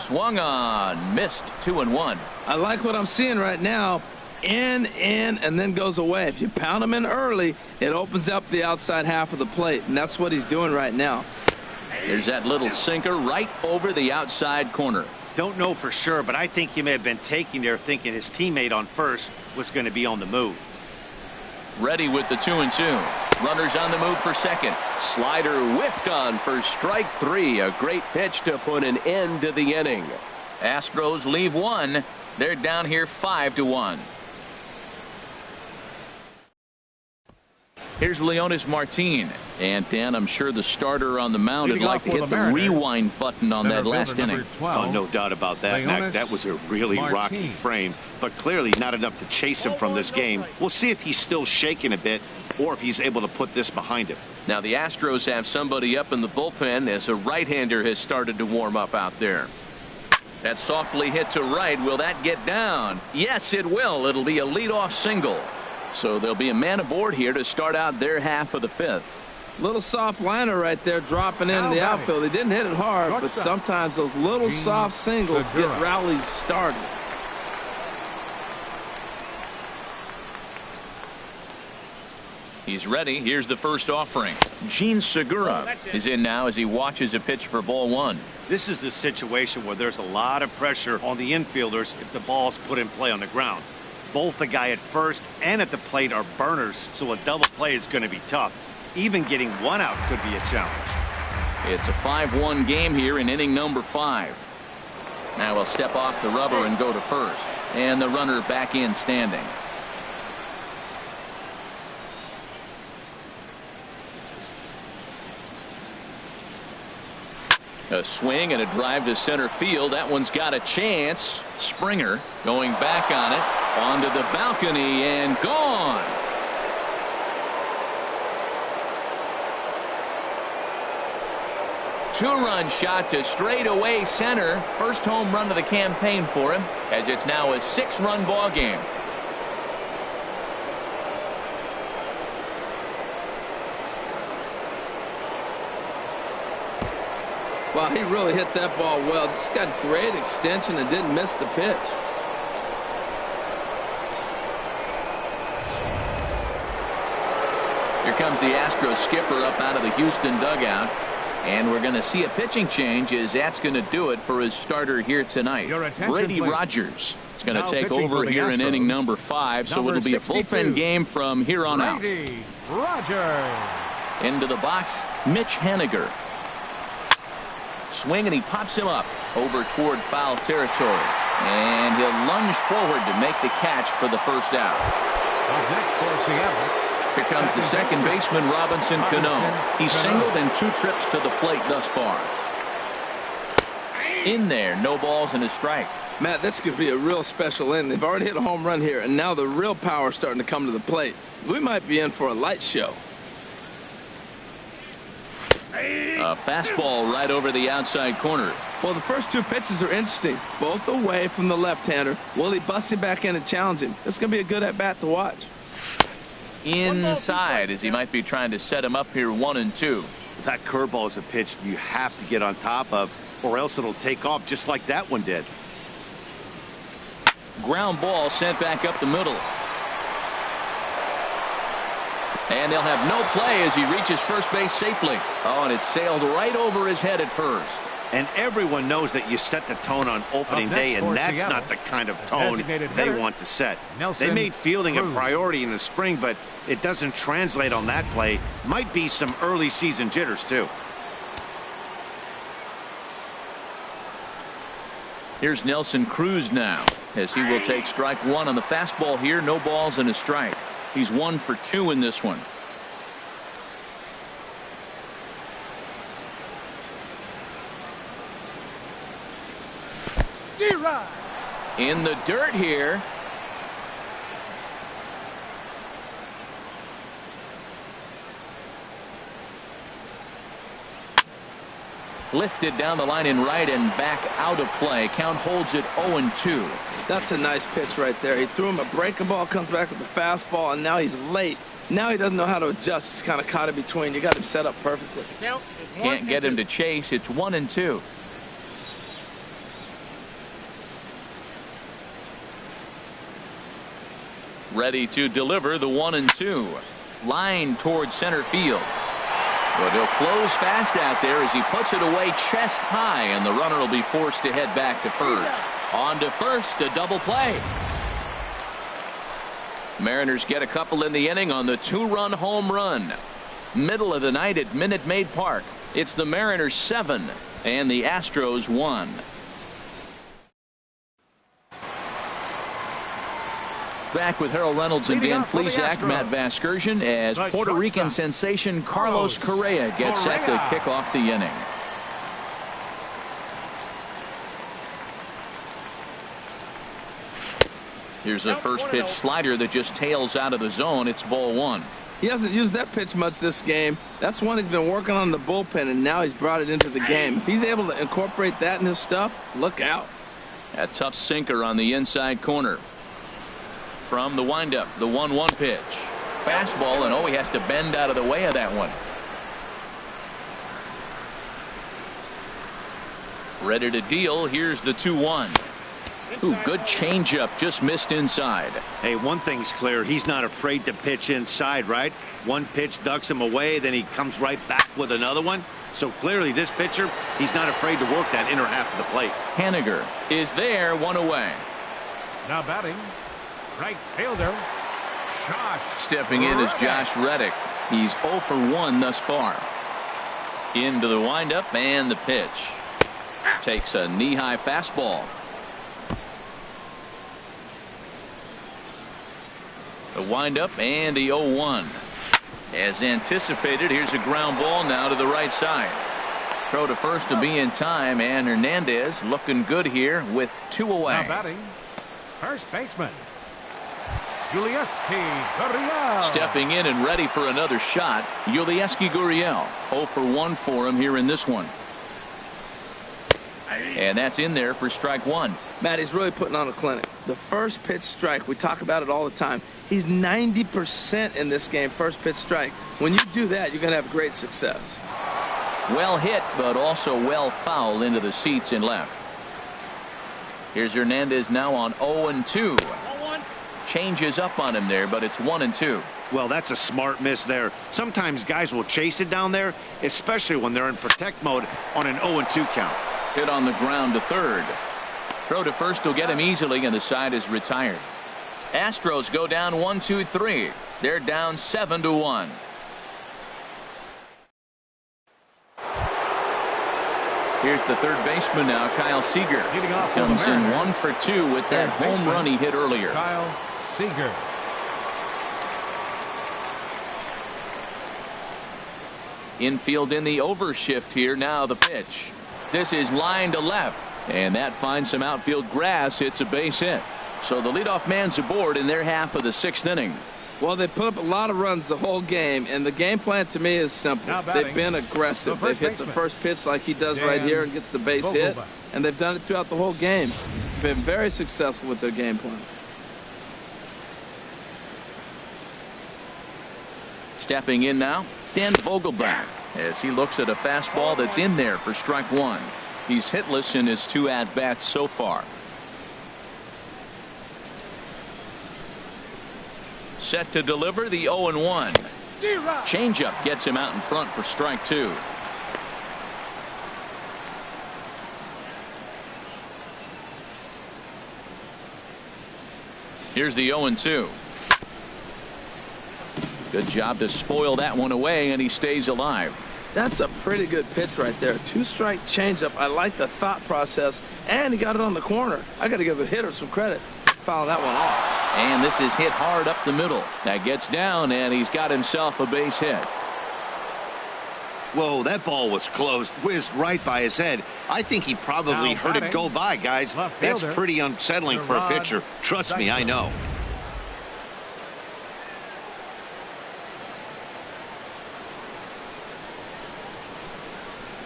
Speaker 1: Swung on, missed. 2-1.
Speaker 4: I like what I'm seeing right now. In, and then goes away. If you pound him in early, it opens up the outside half of the plate, and that's what he's doing right now.
Speaker 1: There's that little sinker right over the outside corner.
Speaker 2: Don't know for sure, but I think he may have been taking there thinking his teammate on first was going to be on the move.
Speaker 1: Ready with the 2-2. Runners on the move for second. Slider whiffed on for strike 3. A great pitch to put an end to the inning. Astros leave 1. They're down here 5-1. Here's Leonys Martin. And Dan, I'm sure the starter on the mound would like to hit the rewind button on that last inning.
Speaker 2: Oh, no doubt about that, Mac. That was a really rocky frame, but clearly not enough to chase him from this game. We'll see if he's still shaking a bit or if he's able to put this behind him.
Speaker 1: Now the Astros have somebody up in the bullpen as a right-hander has started to warm up out there. That softly hit to right. Will that get down? Yes, it will. It'll be a leadoff single. So there'll be a man aboard here to start out their half of the 5th.
Speaker 4: Little soft liner right there dropping in the outfield. He didn't hit it hard, but sometimes those little soft singles get rallies started.
Speaker 1: He's ready. Here's the first offering. Gene Segura is in now as he watches a pitch for ball one.
Speaker 2: This is the situation where there's a lot of pressure on the infielders if the ball's put in play on the ground. Both the guy at first and at the plate are burners, so a double play is going to be tough. Even getting one out could be a challenge.
Speaker 1: It's a 5-1 game here in inning number 5. Now he'll step off the rubber and go to first. And the runner back in standing. A swing and a drive to center field. That one's got a chance. Springer going back on it. Onto the balcony and gone. Two-run shot to straightaway center. First home run of the campaign for him, as it's now a 6-run ball game.
Speaker 4: Wow, he really hit that ball well. Just got great extension and didn't miss the pitch.
Speaker 1: Here comes the Astros skipper up out of the Houston dugout. And we're going to see a pitching change as that's going to do it for his starter here tonight. Brady Rogers is going to take over here in inning number 5. So it'll be a bullpen game from here on out.
Speaker 3: Brady Rogers.
Speaker 1: Into the box, Mitch Haniger. Swing and he pops him up over toward foul territory. And he'll lunge forward to make the catch for the first out.
Speaker 3: Up next for Seattle.
Speaker 1: Here comes the second baseman, Robinson Cano. He's singled in 2 trips to the plate thus far. In there, no balls and a strike.
Speaker 4: Matt, this could be a real special inning. They've already hit a home run here, and now the real power is starting to come to the plate. We might be in for a light show.
Speaker 1: A fastball right over the outside corner.
Speaker 4: Well, the first 2 pitches are interesting, both away from the left-hander. Will he bust him back in and challenge him? This is going to be a good at-bat to watch.
Speaker 1: Inside, as he might be trying to set him up here 1-2.
Speaker 2: That curveball is a pitch you have to get on top of, or else it'll take off just like that one did.
Speaker 1: Ground ball sent back up the middle. And they'll have no play as he reaches first base safely. Oh, and it sailed right over his head at first.
Speaker 2: And everyone knows that you set the tone on opening day, and that's not the kind of tone they want to set. They made fielding a priority in the spring, but it doesn't translate on that play. Might be some early season jitters, too.
Speaker 1: Here's Nelson Cruz now, as he will take strike 1 on the fastball here. No balls and a strike. He's 1 for 2 in this one. In the dirt here. Lifted down the line in right and back out of play. Count holds it 0-2.
Speaker 4: That's a nice pitch right there. He threw him a breaking ball, comes back with the fastball, and now he's late. Now he doesn't know how to adjust. He's kind of caught in between. You got him set up perfectly.
Speaker 1: Can't get him to chase. It's 1-2. Ready to deliver the 1-2. Line towards center field. But he'll close fast out there as he puts it away chest high, and the runner will be forced to head back to first. On to first, a double play. Mariners get a couple in the inning on the 2-run home run. Middle of the night at Minute Maid Park. It's the Mariners 7 and the Astros 1. Back with Harold Reynolds and Dan Plesac, Matt Vasgersian, as Puerto Rican sensation Carlos Correa gets set to kick off the inning. Here's a first pitch slider that just tails out of the zone. It's ball 1.
Speaker 4: He hasn't used that pitch much this game. That's one he's been working on the bullpen, and now he's brought it into the game. If he's able to incorporate that in his stuff, look out.
Speaker 1: A tough sinker on the inside corner. From the windup, the 1-1 pitch. Fastball, and he has to bend out of the way of that one. Ready to deal. Here's the 2-1. Ooh, good changeup, just missed inside.
Speaker 2: Hey, one thing's clear. He's not afraid to pitch inside, right? One pitch ducks him away, then he comes right back with another one. So clearly this pitcher, he's not afraid to work that inner half of the plate.
Speaker 1: Haniger is there, one away.
Speaker 3: Now batting, right fielder, Josh.
Speaker 1: Stepping in is Josh Reddick. He's 0 for 1 thus far. Into the windup and the pitch. Takes a knee-high fastball. The windup and the 0-1. As anticipated, here's a ground ball now to the right side. Throw to first to be in time, and Hernandez looking good here with 2 away.
Speaker 3: Now batting, first baseman, Yulieski Gurriel.
Speaker 1: Stepping in and ready for another shot, Yulieski Gurriel. 0 for 1 for him here in this one. And that's in there for strike 1.
Speaker 4: Matt, he's really putting on a clinic. The first pitch strike, we talk about it all the time. He's 90% in this game, first pitch strike. When you do that, you're going to have great success.
Speaker 1: Well hit, but also well fouled into the seats in left. Here's Hernandez now on 0-2. Changes up on him there, but it's 1-2.
Speaker 2: Well, that's a smart miss there. Sometimes guys will chase it down there, especially when they're in protect mode on an 0-2 count.
Speaker 1: Hit on the ground to third. Throw to first will get him easily, and the side is retired. Astros go down 1-2-3. They're down 7-1. Here's the third baseman now, Kyle Seager. Comes in 1 for 2 with that home run he hit earlier.
Speaker 3: Kyle Seager.
Speaker 1: Infield in the overshift here. Now the pitch. This is line to left, and that finds some outfield grass. It's a base hit. So the leadoff man's aboard in their half of the 6th inning.
Speaker 4: Well, they put up a lot of runs the whole game, and the game plan to me is simple. They've been aggressive. They've hit the first pitch like he does right here and gets the base hit, and they've done it throughout the whole game. It's been very successful with their game plan.
Speaker 1: Stepping in now, Dan Vogelbach, as he looks at a fastball that's in there for strike 1. He's hitless in his 2 at-bats so far. Set to deliver the 0-1. Changeup gets him out in front for strike 2. Here's the 0-2. Good job to spoil that one away, and he stays alive.
Speaker 4: That's a pretty good pitch right there. 2-strike changeup. I like the thought process, and he got it on the corner. I got to give the hitter some credit. Fouling that one off.
Speaker 1: And this is hit hard up the middle. That gets down, and he's got himself a base hit.
Speaker 2: Whoa, that ball was close, whizzed right by his head. I think he probably heard it go by, guys. That's pretty unsettling for a pitcher. Trust me, I know.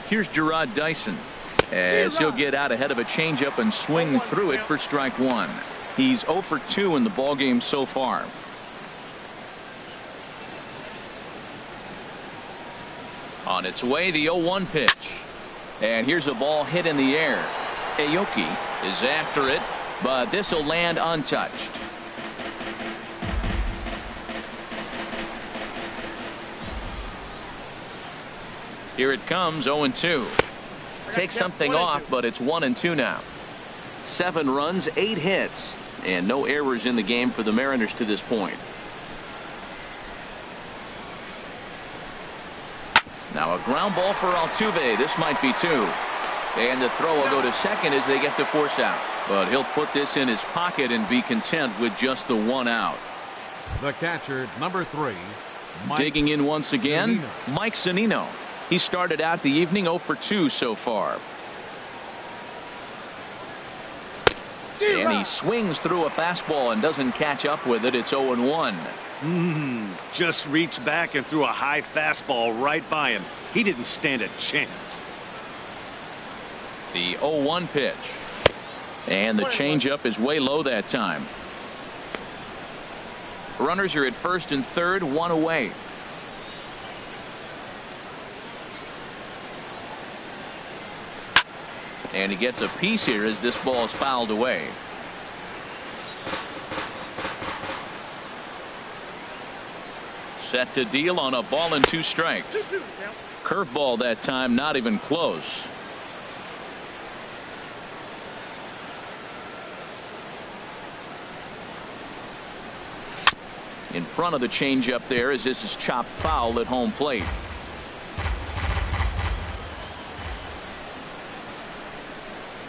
Speaker 1: Here's Gerard Dyson, as he'll get out ahead of a changeup and swing through it for strike 1. He's 0 for 2 in the ballgame so far. On its way, the 0-1 pitch. And here's a ball hit in the air. Aoki is after it, but this will land untouched. Here it comes, 0-2. Takes something off, but it's 1-2 now. 7 runs, 8 hits, and no errors in the game for the Mariners to this point. Now a ground ball for Altuve. This might be 2. And the throw will go to second as they get the force out. But he'll put this in his pocket and be content with just the 1 out.
Speaker 3: The catcher, number 3.
Speaker 1: Digging in once again, Mike Zunino. He started out the evening 0 for 2 so far. And he swings through a fastball and doesn't catch up with it. It's 0-1.
Speaker 2: Just reached back and threw a high fastball right by him. He didn't stand a chance.
Speaker 1: The 0-1 pitch. And the changeup is way low that time. Runners are at first and third, 1 away. And he gets a piece here as this ball is fouled away. Set to deal on a ball and 2 strikes. Curveball that time, not even close. In front of the changeup there as this is chopped foul at home plate.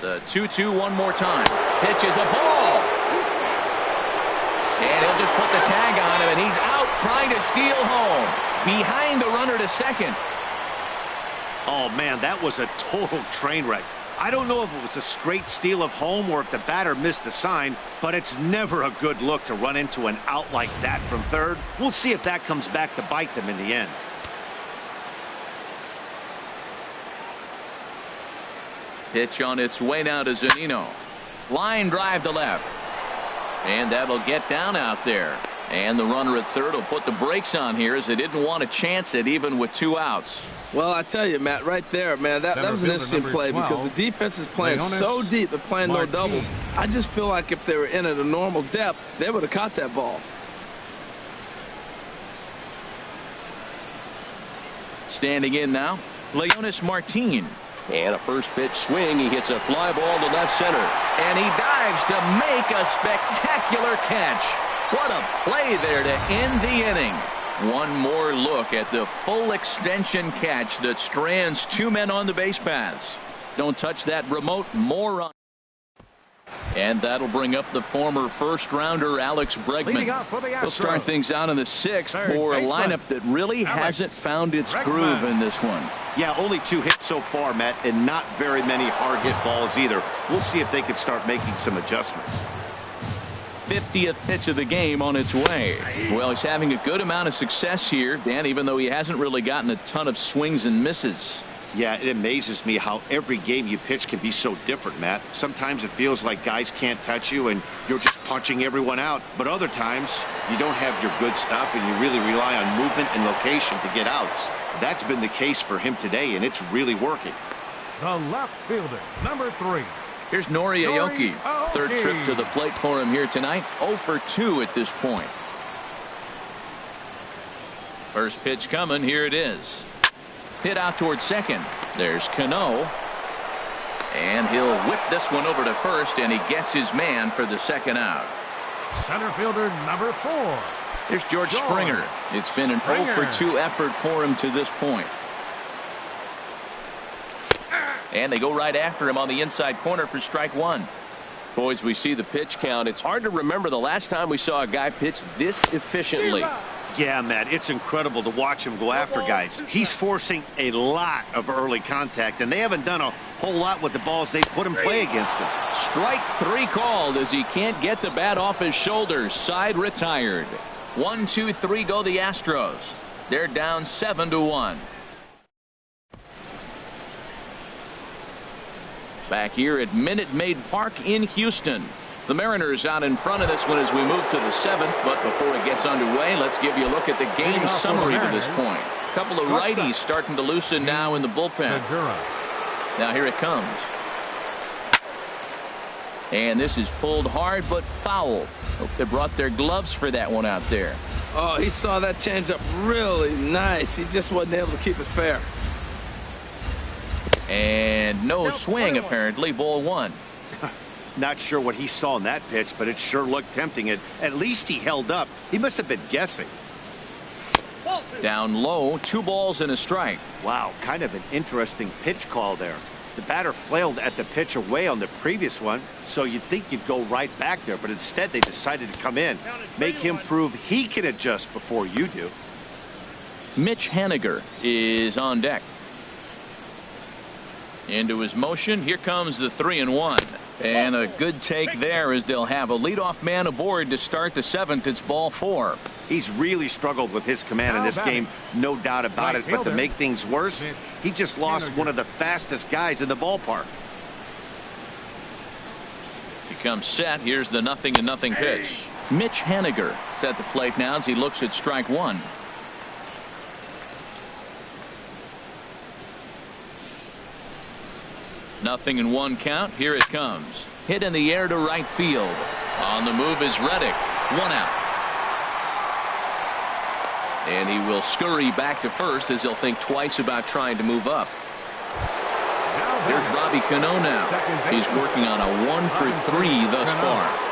Speaker 1: The 2-2 one more time. Pitch is a ball. And he'll just put the tag on him, and he's out trying to steal home. Behind the runner to second.
Speaker 2: Oh, man, that was a total train wreck. I don't know if it was a straight steal of home or if the batter missed the sign, but it's never a good look to run into an out like that from third. We'll see if that comes back to bite them in the end.
Speaker 1: Pitch on its way now to Zunino. Line drive to left. And that'll get down out there. And the runner at third will put the brakes on here as they didn't want to chance it even with 2 outs.
Speaker 4: Well, I tell you, Matt, right there, man, that was an interesting play because the defense is playing so deep. They're playing no doubles. I just feel like if they were in at a normal depth, they would have caught that ball.
Speaker 1: Standing in now, Leonys Martin. And a first pitch swing. He hits a fly ball to left center. And he dives to make a spectacular catch. What a play there to end the inning. One more look at the full extension catch that strands 2 men on the base paths. Don't touch that remote. More on. And that'll bring up the former first-rounder Alex Bregman. We'll start things out in the 6th for a lineup that really hasn't found its groove in this one.
Speaker 2: Yeah, only 2 hits so far, Matt, and not very many hard-hit balls either. We'll see if they can start making some adjustments.
Speaker 1: 50th pitch of the game on its way. Well, he's having a good amount of success here, Dan, even though he hasn't really gotten a ton of swings and misses.
Speaker 2: Yeah, it amazes me how every game you pitch can be so different, Matt. Sometimes it feels like guys can't touch you and you're just punching everyone out. But other times you don't have your good stuff and you really rely on movement and location to get outs. That's been the case for him today, and it's really working.
Speaker 3: The left fielder, number 3.
Speaker 1: Here's Nori Aoki. Third trip to the plate for him here tonight. 0 for 2 at this point. First pitch coming. Here it is. Hit out towards second. There's Cano. And he'll whip this one over to first, and he gets his man for the second out.
Speaker 3: Center fielder number 4.
Speaker 1: Here's George Springer. It's been an 0 for 2 effort for him to this point. And they go right after him on the inside corner for strike 1. Boys, we see the pitch count. It's hard to remember the last time we saw a guy pitch this efficiently.
Speaker 2: Yeah, Matt, it's incredible to watch him go after guys. He's forcing a lot of early contact, and they haven't done a whole lot with the balls they put in play against him.
Speaker 1: Strike 3 called as he can't get the bat off his shoulders. Side retired. 1, 2, 3 go the Astros. They're down 7-1. Back here at Minute Maid Park in Houston. The Mariners out in front of this one as we move to the 7th, but before it gets underway, let's give you a look at the game summary to this point. A couple of righties starting to loosen now in the bullpen. Now here it comes. And this is pulled hard but foul. Hope they brought their gloves for that one out there.
Speaker 4: Oh, he saw that changeup really nice. He just wasn't able to keep it fair.
Speaker 1: And no swing apparently. Ball 1.
Speaker 2: Not sure what he saw in that pitch, but it sure looked tempting. At least he held up. He must have been guessing.
Speaker 1: Down low, 2 balls and a strike.
Speaker 2: Wow, kind of an interesting pitch call there. The batter flailed at the pitch away on the previous one, so you'd think you'd go right back there, but instead they decided to come in, make him prove he can adjust before you do.
Speaker 1: Mitch Haniger is on deck. Into his motion. Here comes the 3-1. And a good take there as they'll have a leadoff man aboard to start the 7th. It's ball 4.
Speaker 2: He's really struggled with his command in this game, no doubt about it. But to make things worse, he just lost one of the fastest guys in the ballpark.
Speaker 1: He comes set. Here's the 0-0 pitch. Mitch Haniger is at the plate now as he looks at strike 1. Nothing in 1 count. Here it comes. Hit in the air to right field. On the move is Reddick. 1 out. And he will scurry back to first as he'll think twice about trying to move up. Here's Robbie Cano now. He's working on a 1 for 3 thus far.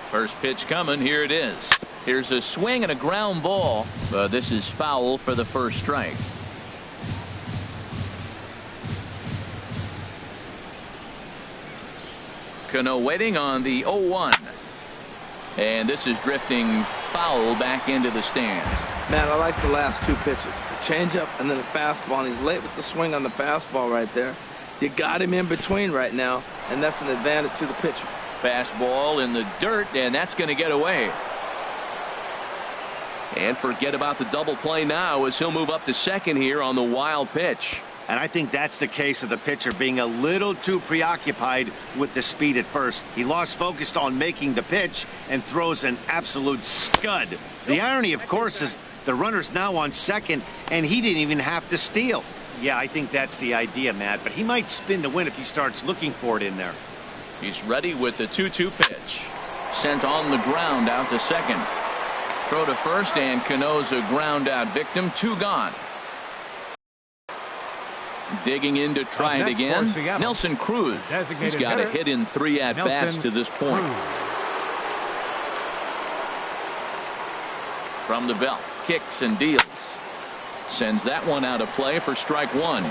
Speaker 1: First pitch coming. Here it is. Here's a swing and a ground ball, but this is foul for the first strike. Cano waiting on the 0-1. And this is drifting foul back into the stands.
Speaker 4: Man, I like the last two pitches. The changeup and then the fastball. And he's late with the swing on the fastball right there. You got him in between right now, and that's an advantage to the pitcher.
Speaker 1: Fastball in the dirt, and that's going to get away. And forget about the double play now as he'll move up to second here on the wild pitch.
Speaker 2: And I think that's the case of the pitcher being a little too preoccupied with the speed at first. He lost focus on making the pitch and throws an absolute scud. The irony, of course, is the runner's now on second, and he didn't even have to steal. Yeah, I think that's the idea, Matt, but he might spin to win if he starts looking for it in there.
Speaker 1: He's ready with the 2-2 pitch. Sent on the ground out to second. Throw to first, and Cano's a ground out victim. 2 gone. Digging in to try it again. Nelson Cruz. He's got a hit in 3 at-bats to this point. From the belt, kicks and deals. Sends that one out of play for strike 1.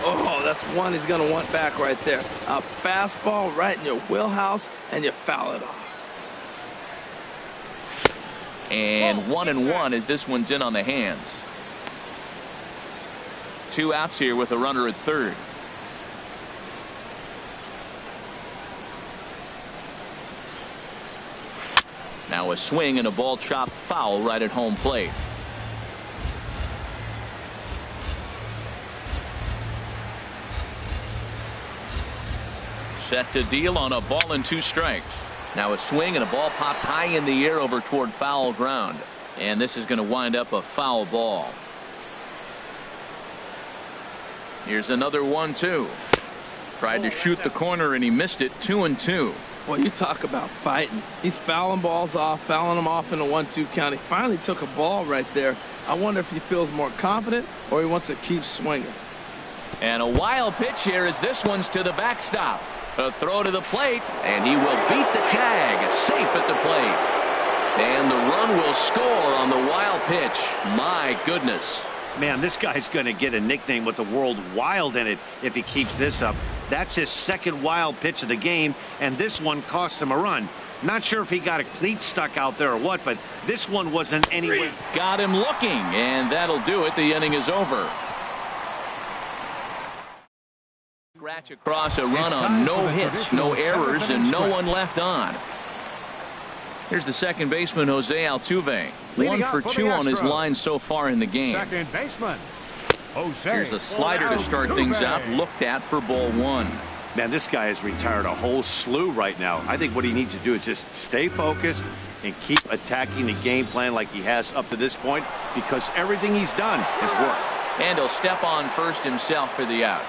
Speaker 4: Oh, that's one he's going to want back right there. A fastball right in your wheelhouse, and you foul it off.
Speaker 1: And 1-1 as this one's in on the hands. 2 outs here with a runner at third. Now a swing and a ball chopped foul right at home plate. Set to deal on a ball and 2 strikes. Now a swing and a ball popped high in the air over toward foul ground. And this is going to wind up a foul ball. Here's another 1-2. Tried to shoot the corner and he missed it. 2-2.
Speaker 4: Well, you talk about fighting. He's fouling balls off, fouling them off in the 1-2 count. He finally took a ball right there. I wonder if he feels more confident or he wants to keep swinging.
Speaker 1: And a wild pitch here as this one's to the backstop. A throw to the plate, and he will beat the tag. Safe at the plate. And the run will score on the wild pitch. My goodness.
Speaker 2: Man, this guy's going to get a nickname with the word wild in it if he keeps this up. That's his second wild pitch of the game, and this one cost him a run. Not sure if he got a cleat stuck out there or what, but this one wasn't anyway.
Speaker 1: Got him looking, and that'll do it. The inning is over. Scratch across a run on no hits, no errors, and no one left on. Here's the second baseman, Jose Altuve. 1 for 2 on his line so far in the game.
Speaker 3: Second baseman, Jose.
Speaker 1: Here's a slider to start things out, looked at for ball 1.
Speaker 2: Man, this guy has retired a whole slew right now. I think what he needs to do is just stay focused and keep attacking the game plan like he has up to this point, because everything he's done has worked.
Speaker 1: And he'll step on first himself for the out.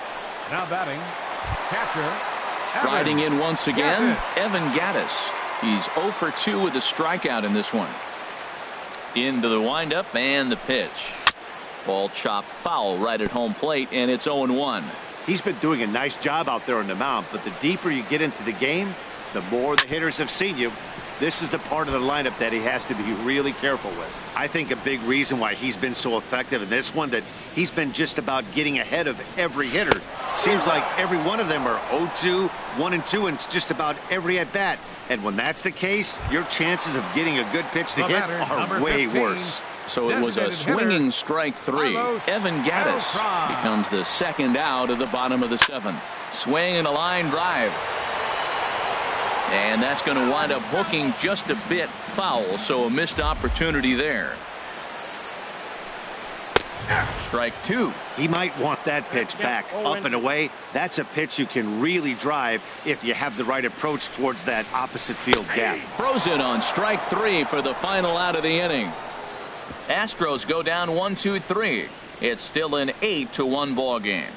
Speaker 3: Now batting, catcher.
Speaker 1: Riding in once again, Evan Gattis. He's 0 for 2 with a strikeout in this one. Into the windup and the pitch. Ball chopped foul right at home plate, and it's 0-1.
Speaker 2: He's been doing a nice job out there on the mound, but the deeper you get into the game, the more the hitters have seen you. This is the part of the lineup that he has to be really careful with. I think a big reason why he's been so effective in this one, that he's been just about getting ahead of every hitter. Seems like every one of them are 0-2, 1-2, and it's just about every at bat. And when that's the case, your chances of getting a good pitch to hit are way worse.
Speaker 1: So it was a swinging strike 3. Evan Gattis becomes the second out of the bottom of the 7th. Swing and a line drive. And that's going to wind up hooking just a bit foul, so a missed opportunity there. Strike 2.
Speaker 2: He might want that pitch back, up and away. That's a pitch you can really drive if you have the right approach towards that opposite field gap.
Speaker 1: Throws it on strike 3 for the final out of the inning. Astros go down 1-2-3. It's still an 8-1 ball game.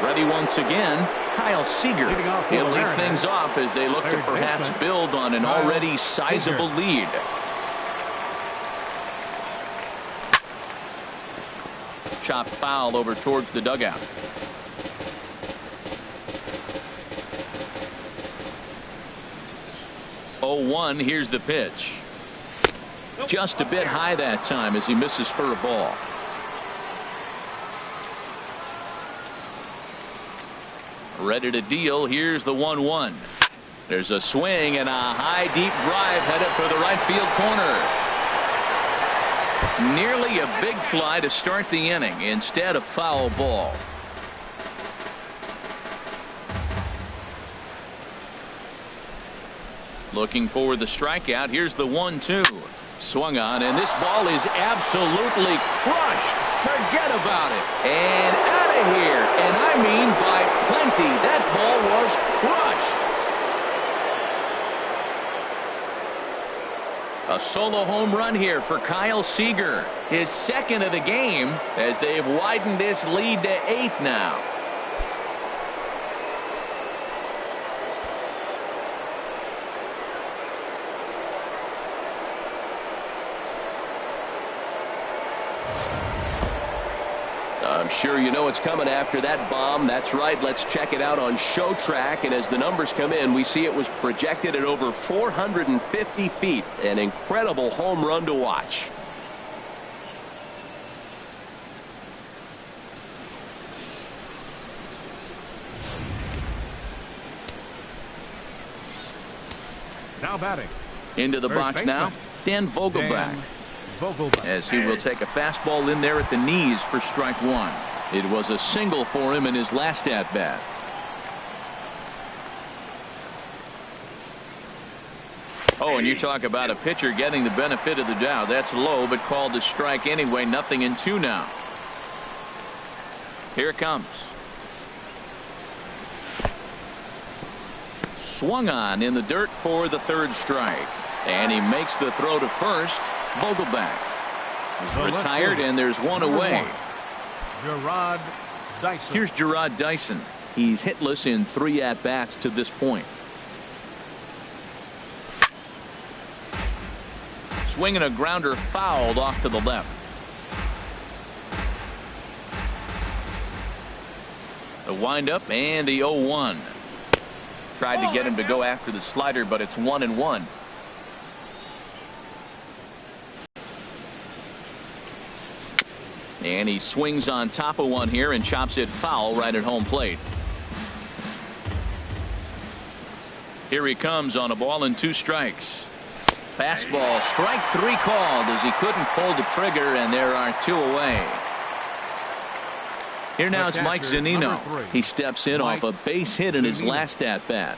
Speaker 1: Ready once again, Kyle Seager. He'll lead things off as they look to perhaps build on an already sizable lead. Chopped foul over towards the dugout. Oh, 1. Here's the pitch. Just a bit high that time as he misses for a ball. Ready to deal. Here's the 1-1. There's a swing and a high deep drive headed for the right field corner. Nearly a big fly to start the inning. Instead, a foul ball. Looking for the strikeout. Here's the 1-2. Swung on, and this ball is absolutely crushed. Forget about it. And out of here. And I mean by plenty. That ball was crushed. A solo home run here for Kyle Seager. His second of the game as they've widened this lead to 8 now. I'm sure you know what's coming after that bomb. That's right. Let's check it out on ShowTrack. And as the numbers come in, we see it was projected at over 450 feet. An incredible home run to watch.
Speaker 3: Now batting.
Speaker 1: Into the box now, Dan Vogelbach. As he will take a fastball in there at the knees for strike 1. It was a single for him in his last at bat. Oh, and you talk about a pitcher getting the benefit of the doubt. That's low, but called a strike anyway. 0-2 now. Here it comes. Swung on in the dirt for the third strike. And he makes the throw to first. Vogelbach is retired, and there's one away.
Speaker 3: Jarrod Dyson.
Speaker 1: Here's Jarrod Dyson. He's hitless in 3 at-bats to this point. Swinging a grounder fouled off to the left. The windup and the 0-1. Tried to get him to go after the slider, but it's 1-1. And he swings on top of one here and chops it foul right at home plate. Here he comes on a ball and 2 strikes. Fastball, strike 3 called as he couldn't pull the trigger, and there are 2 away. Here now it's Mike Zunino. He steps in off a base hit in his last at bat.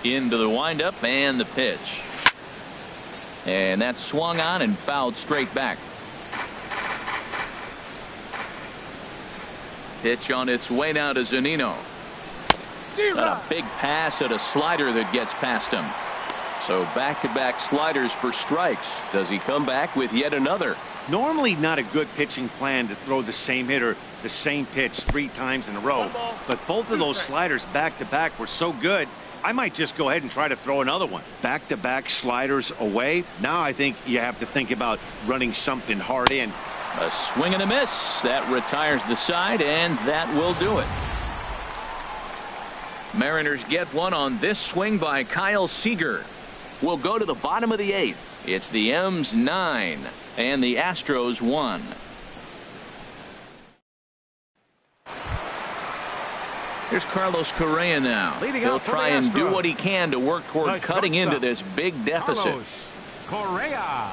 Speaker 1: Into the windup and the pitch. And that swung on and fouled straight back. Pitch on its way now to Zunino. Got a big pass at a slider that gets past him. So back-to-back sliders for strikes. Does he come back with yet another?
Speaker 2: Normally not a good pitching plan to throw the same hitter the same pitch 3 times in a row. But both of those sliders back-to-back were so good, I might just go ahead and try to throw another one. Back-to-back sliders away. Now I think you have to think about running something hard in.
Speaker 1: A swing and a miss. That retires the side, and that will do it. Mariners get one on this swing by Kyle Seager. We'll go to the bottom of the 8th. It's the M's 9 and the Astros 1. Here's Carlos Correa now. He'll try and do what he can to work toward cutting into this big deficit.
Speaker 3: Correa.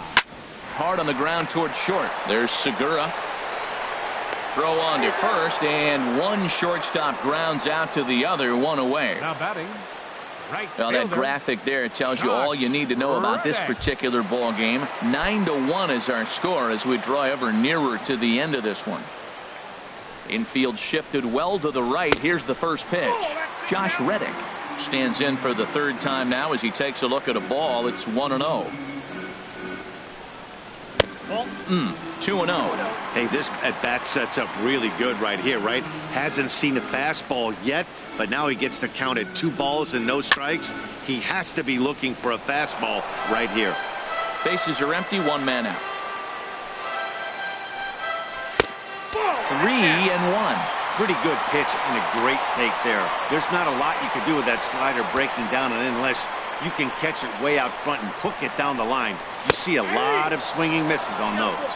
Speaker 1: Hard on the ground toward short. There's Segura. Throw on to first, and one shortstop grounds out to the other, 1 away.
Speaker 3: Now batting. Right
Speaker 1: well, that graphic there tells you all you need to know about this particular ball game. 9-1 is our score as we draw ever nearer to the end of this one. Infield shifted well to the right. Here's the first pitch. Josh Reddick stands in for the 3rd time now as he takes a look at a ball. It's 1-0. 2-0.
Speaker 2: Hey, this at-bat sets up really good right here, right? Hasn't seen a fastball yet, but now he gets to count at 2 balls and no strikes. He has to be looking for a fastball right here.
Speaker 1: Bases are empty, 1 man out. 3-1.
Speaker 2: Pretty good pitch and a great take there. There's not a lot you can do with that slider breaking down and unless you can catch it way out front and hook it down the line. You see a lot of swinging misses on those.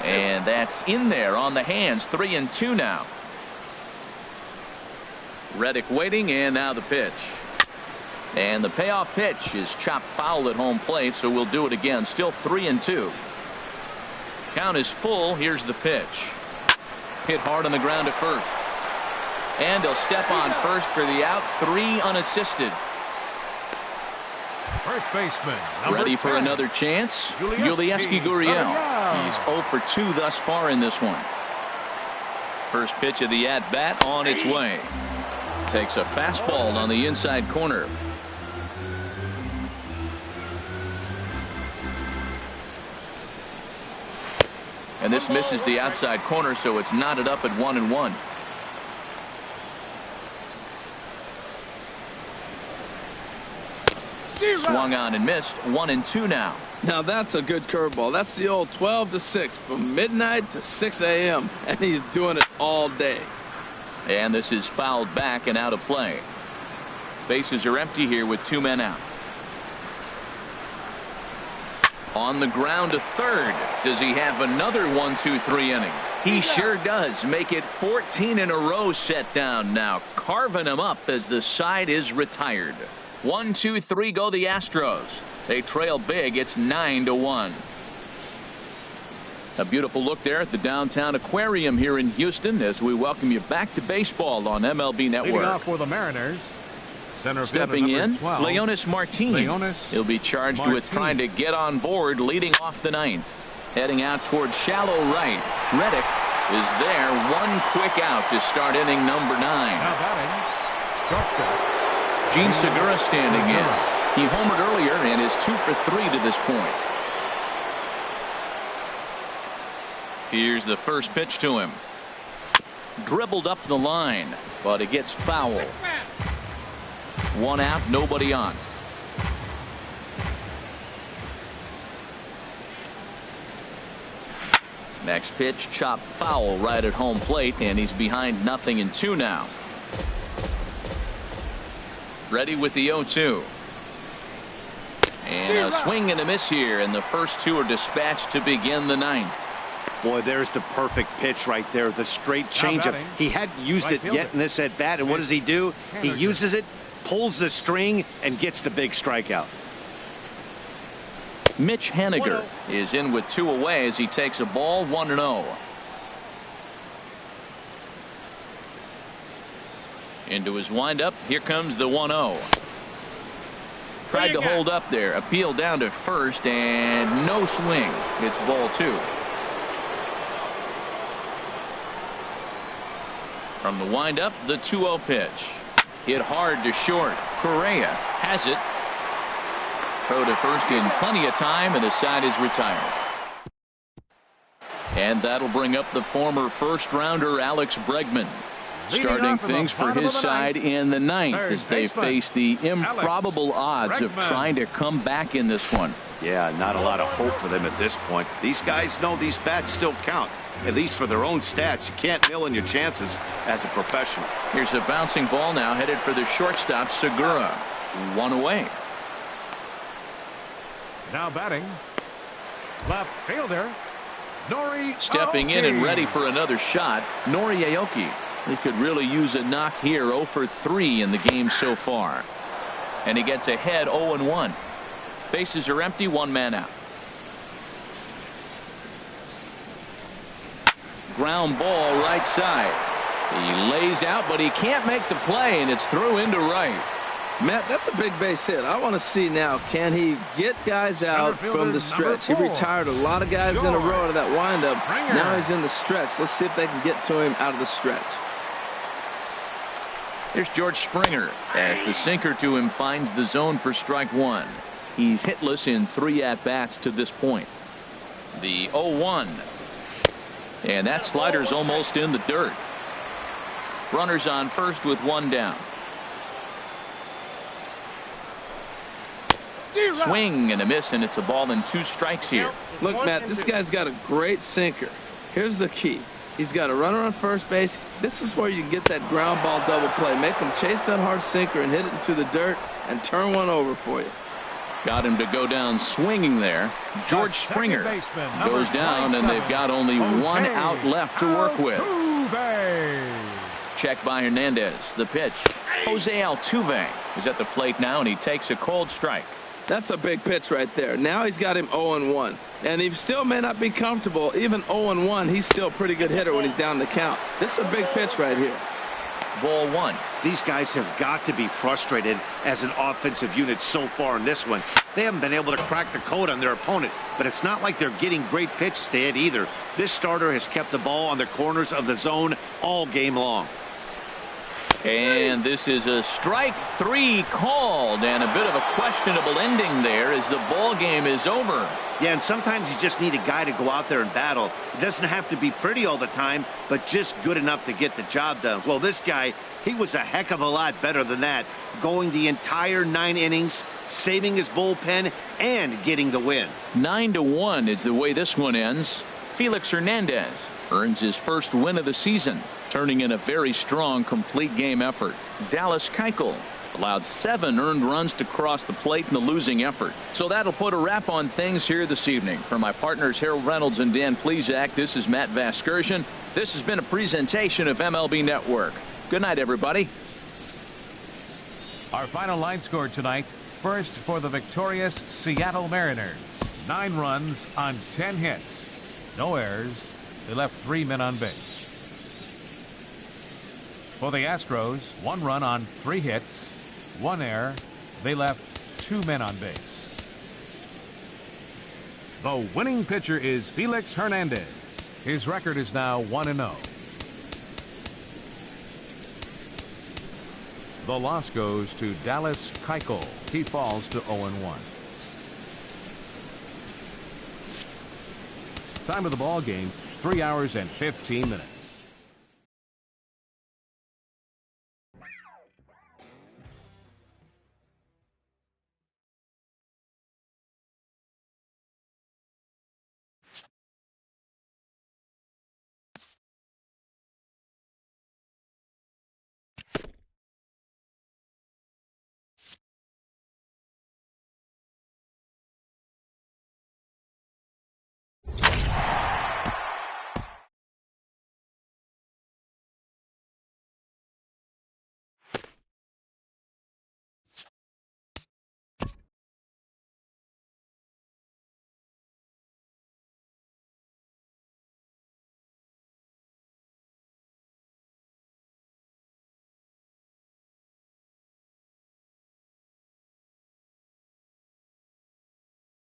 Speaker 1: And that's in there on the hands. 3-2 now. Reddick waiting, and now the pitch. And the payoff pitch is chopped foul at home plate, so we'll do it again. Still 3-2. Count is full. Here's the pitch. Hit hard on the ground to first. And he'll step on first for the out. 3 unassisted.
Speaker 3: First baseman.
Speaker 1: Ready for another chance. Yulieski Gurriel. He's 0 for 2 thus far in this one. First pitch of the at-bat on its way. Takes a fastball on the inside corner. And this misses the outside corner, so it's knotted up at 1-1. Swung on and missed. 1-2 now.
Speaker 4: Now that's a good curveball. That's the old 12 to 6 from midnight to 6 a.m. and he's doing it all day.
Speaker 1: And this is fouled back and out of play. Bases are empty here with 2 men out. On the ground to third. Does he have another 1-2-3 inning? He sure does. Make it 14 in a row set down now. Carving him up as the side is retired. 1-2-3 go the Astros. They trail big. It's 9-1. A beautiful look there at the downtown aquarium here in Houston as we welcome you back to baseball on MLB Network.
Speaker 3: Leading off for the Mariners. Center
Speaker 1: Stepping in,
Speaker 3: 12,
Speaker 1: Leonys Martin. He'll be charged with trying to get on board leading off the 9th. Heading out towards shallow right. Reddick is there. 1 quick out to start inning number 9.
Speaker 3: Now batting, shortstop.
Speaker 1: Gene Segura standing in. He homered earlier and is 2 for 3 to this point. Here's the first pitch to him. Dribbled up the line, but it gets foul. 1 out, nobody on. Next pitch, chopped foul right at home plate, and he's behind 0-2 now. Ready with the 0-2. And a swing and a miss here, and the first 2 are dispatched to begin the 9th.
Speaker 2: Boy, there's the perfect pitch right there. The straight changeup. He hadn't used it yet in this at bat, and what does he do? He uses it, pulls the string, and gets the big strikeout.
Speaker 1: Mitch Haniger is in with 2 away as he takes a ball. 1-0. Into his windup. Here comes the 1-0. Tried to hold up there. Appeal down to first, and no swing. It's ball 2. From the windup, the 2-0 pitch. Hit hard to short. Correa has it. Throw to first in plenty of time, and the side is retired. And that'll bring up the former first-rounder Alex Bregman. Starting things for his side in the 9th as they face the improbable odds of trying to come back in this one.
Speaker 2: Yeah, not a lot of hope for them at this point. These guys know these bats still count, at least for their own stats. You can't mill in your chances as a professional.
Speaker 1: Here's a bouncing ball now headed for the shortstop, Segura. 1 away.
Speaker 3: Now batting, left fielder, Nori
Speaker 1: Stepping
Speaker 3: Aoki.
Speaker 1: in and ready for another shot, Nori Aoki. He could really use a knock here. 0 for 3 in the game so far. And he gets ahead 0-1. Bases are empty, 1 man out. Ground ball right side. He lays out, but he can't make the play, and it's through into right.
Speaker 4: Matt, that's a big base hit. I want to see now, can he get guys out from the stretch? He retired a lot of guys in a row out of that windup. Now he's in the stretch. Let's see if they can get to him out of the stretch.
Speaker 1: Here's George Springer as the sinker to him finds the zone for strike 1. He's hitless in 3 at-bats to this point. The 0-1. And that slider's almost in the dirt. Runners on first with one down. Swing and a miss, and it's a ball and 2 strikes here.
Speaker 4: Look, Matt, this guy's got a great sinker. Here's the key. He's got a runner on first base. This is where you get that ground ball double play. Make him chase that hard sinker and hit it into the dirt and turn one over for you.
Speaker 1: Got him to go down swinging there. George Springer goes down, and they've got only one out left to work with. Check by Hernandez. The pitch. Jose Altuve is at the plate now, and he takes a cold strike.
Speaker 4: That's a big pitch right there. Now he's got him 0-1. And he still may not be comfortable. Even 0-1, he's still a pretty good hitter when he's down the count. This is a big pitch right here.
Speaker 1: Ball 1.
Speaker 2: These guys have got to be frustrated as an offensive unit so far in this one. They haven't been able to crack the code on their opponent, but it's not like they're getting great pitches to hit either. This starter has kept the ball on the corners of the zone all game long.
Speaker 1: And this is a strike 3 called, and a bit of a questionable ending there as the ball game is over.
Speaker 2: Yeah, and sometimes you just need a guy to go out there and battle. It doesn't have to be pretty all the time, but just good enough to get the job done. Well, this guy, he was a heck of a lot better than that, going the entire 9 innings, saving his bullpen, and getting the win.
Speaker 1: 9-1 is the way this one ends. Felix Hernandez earns his first win of the season, turning in a very strong complete game effort. Dallas Keuchel allowed 7 earned runs to cross the plate in the losing effort. So that'll put a wrap on things here this evening. For my partners Harold Reynolds and Dan Plesac, this is Matt Vasgersian. This has been a presentation of MLB Network. Good night, everybody.
Speaker 3: Our final line score tonight. First for the victorious Seattle Mariners. 9 runs on 10 hits. No errors. They left 3 men on base. For the Astros, 1 run on 3 hits, 1 error. They left 2 men on base. The winning pitcher is Felix Hernandez. His record is now 1-0. The loss goes to Dallas Keuchel. He falls to 0-1. Time of the ball game, 3 hours and 15 minutes.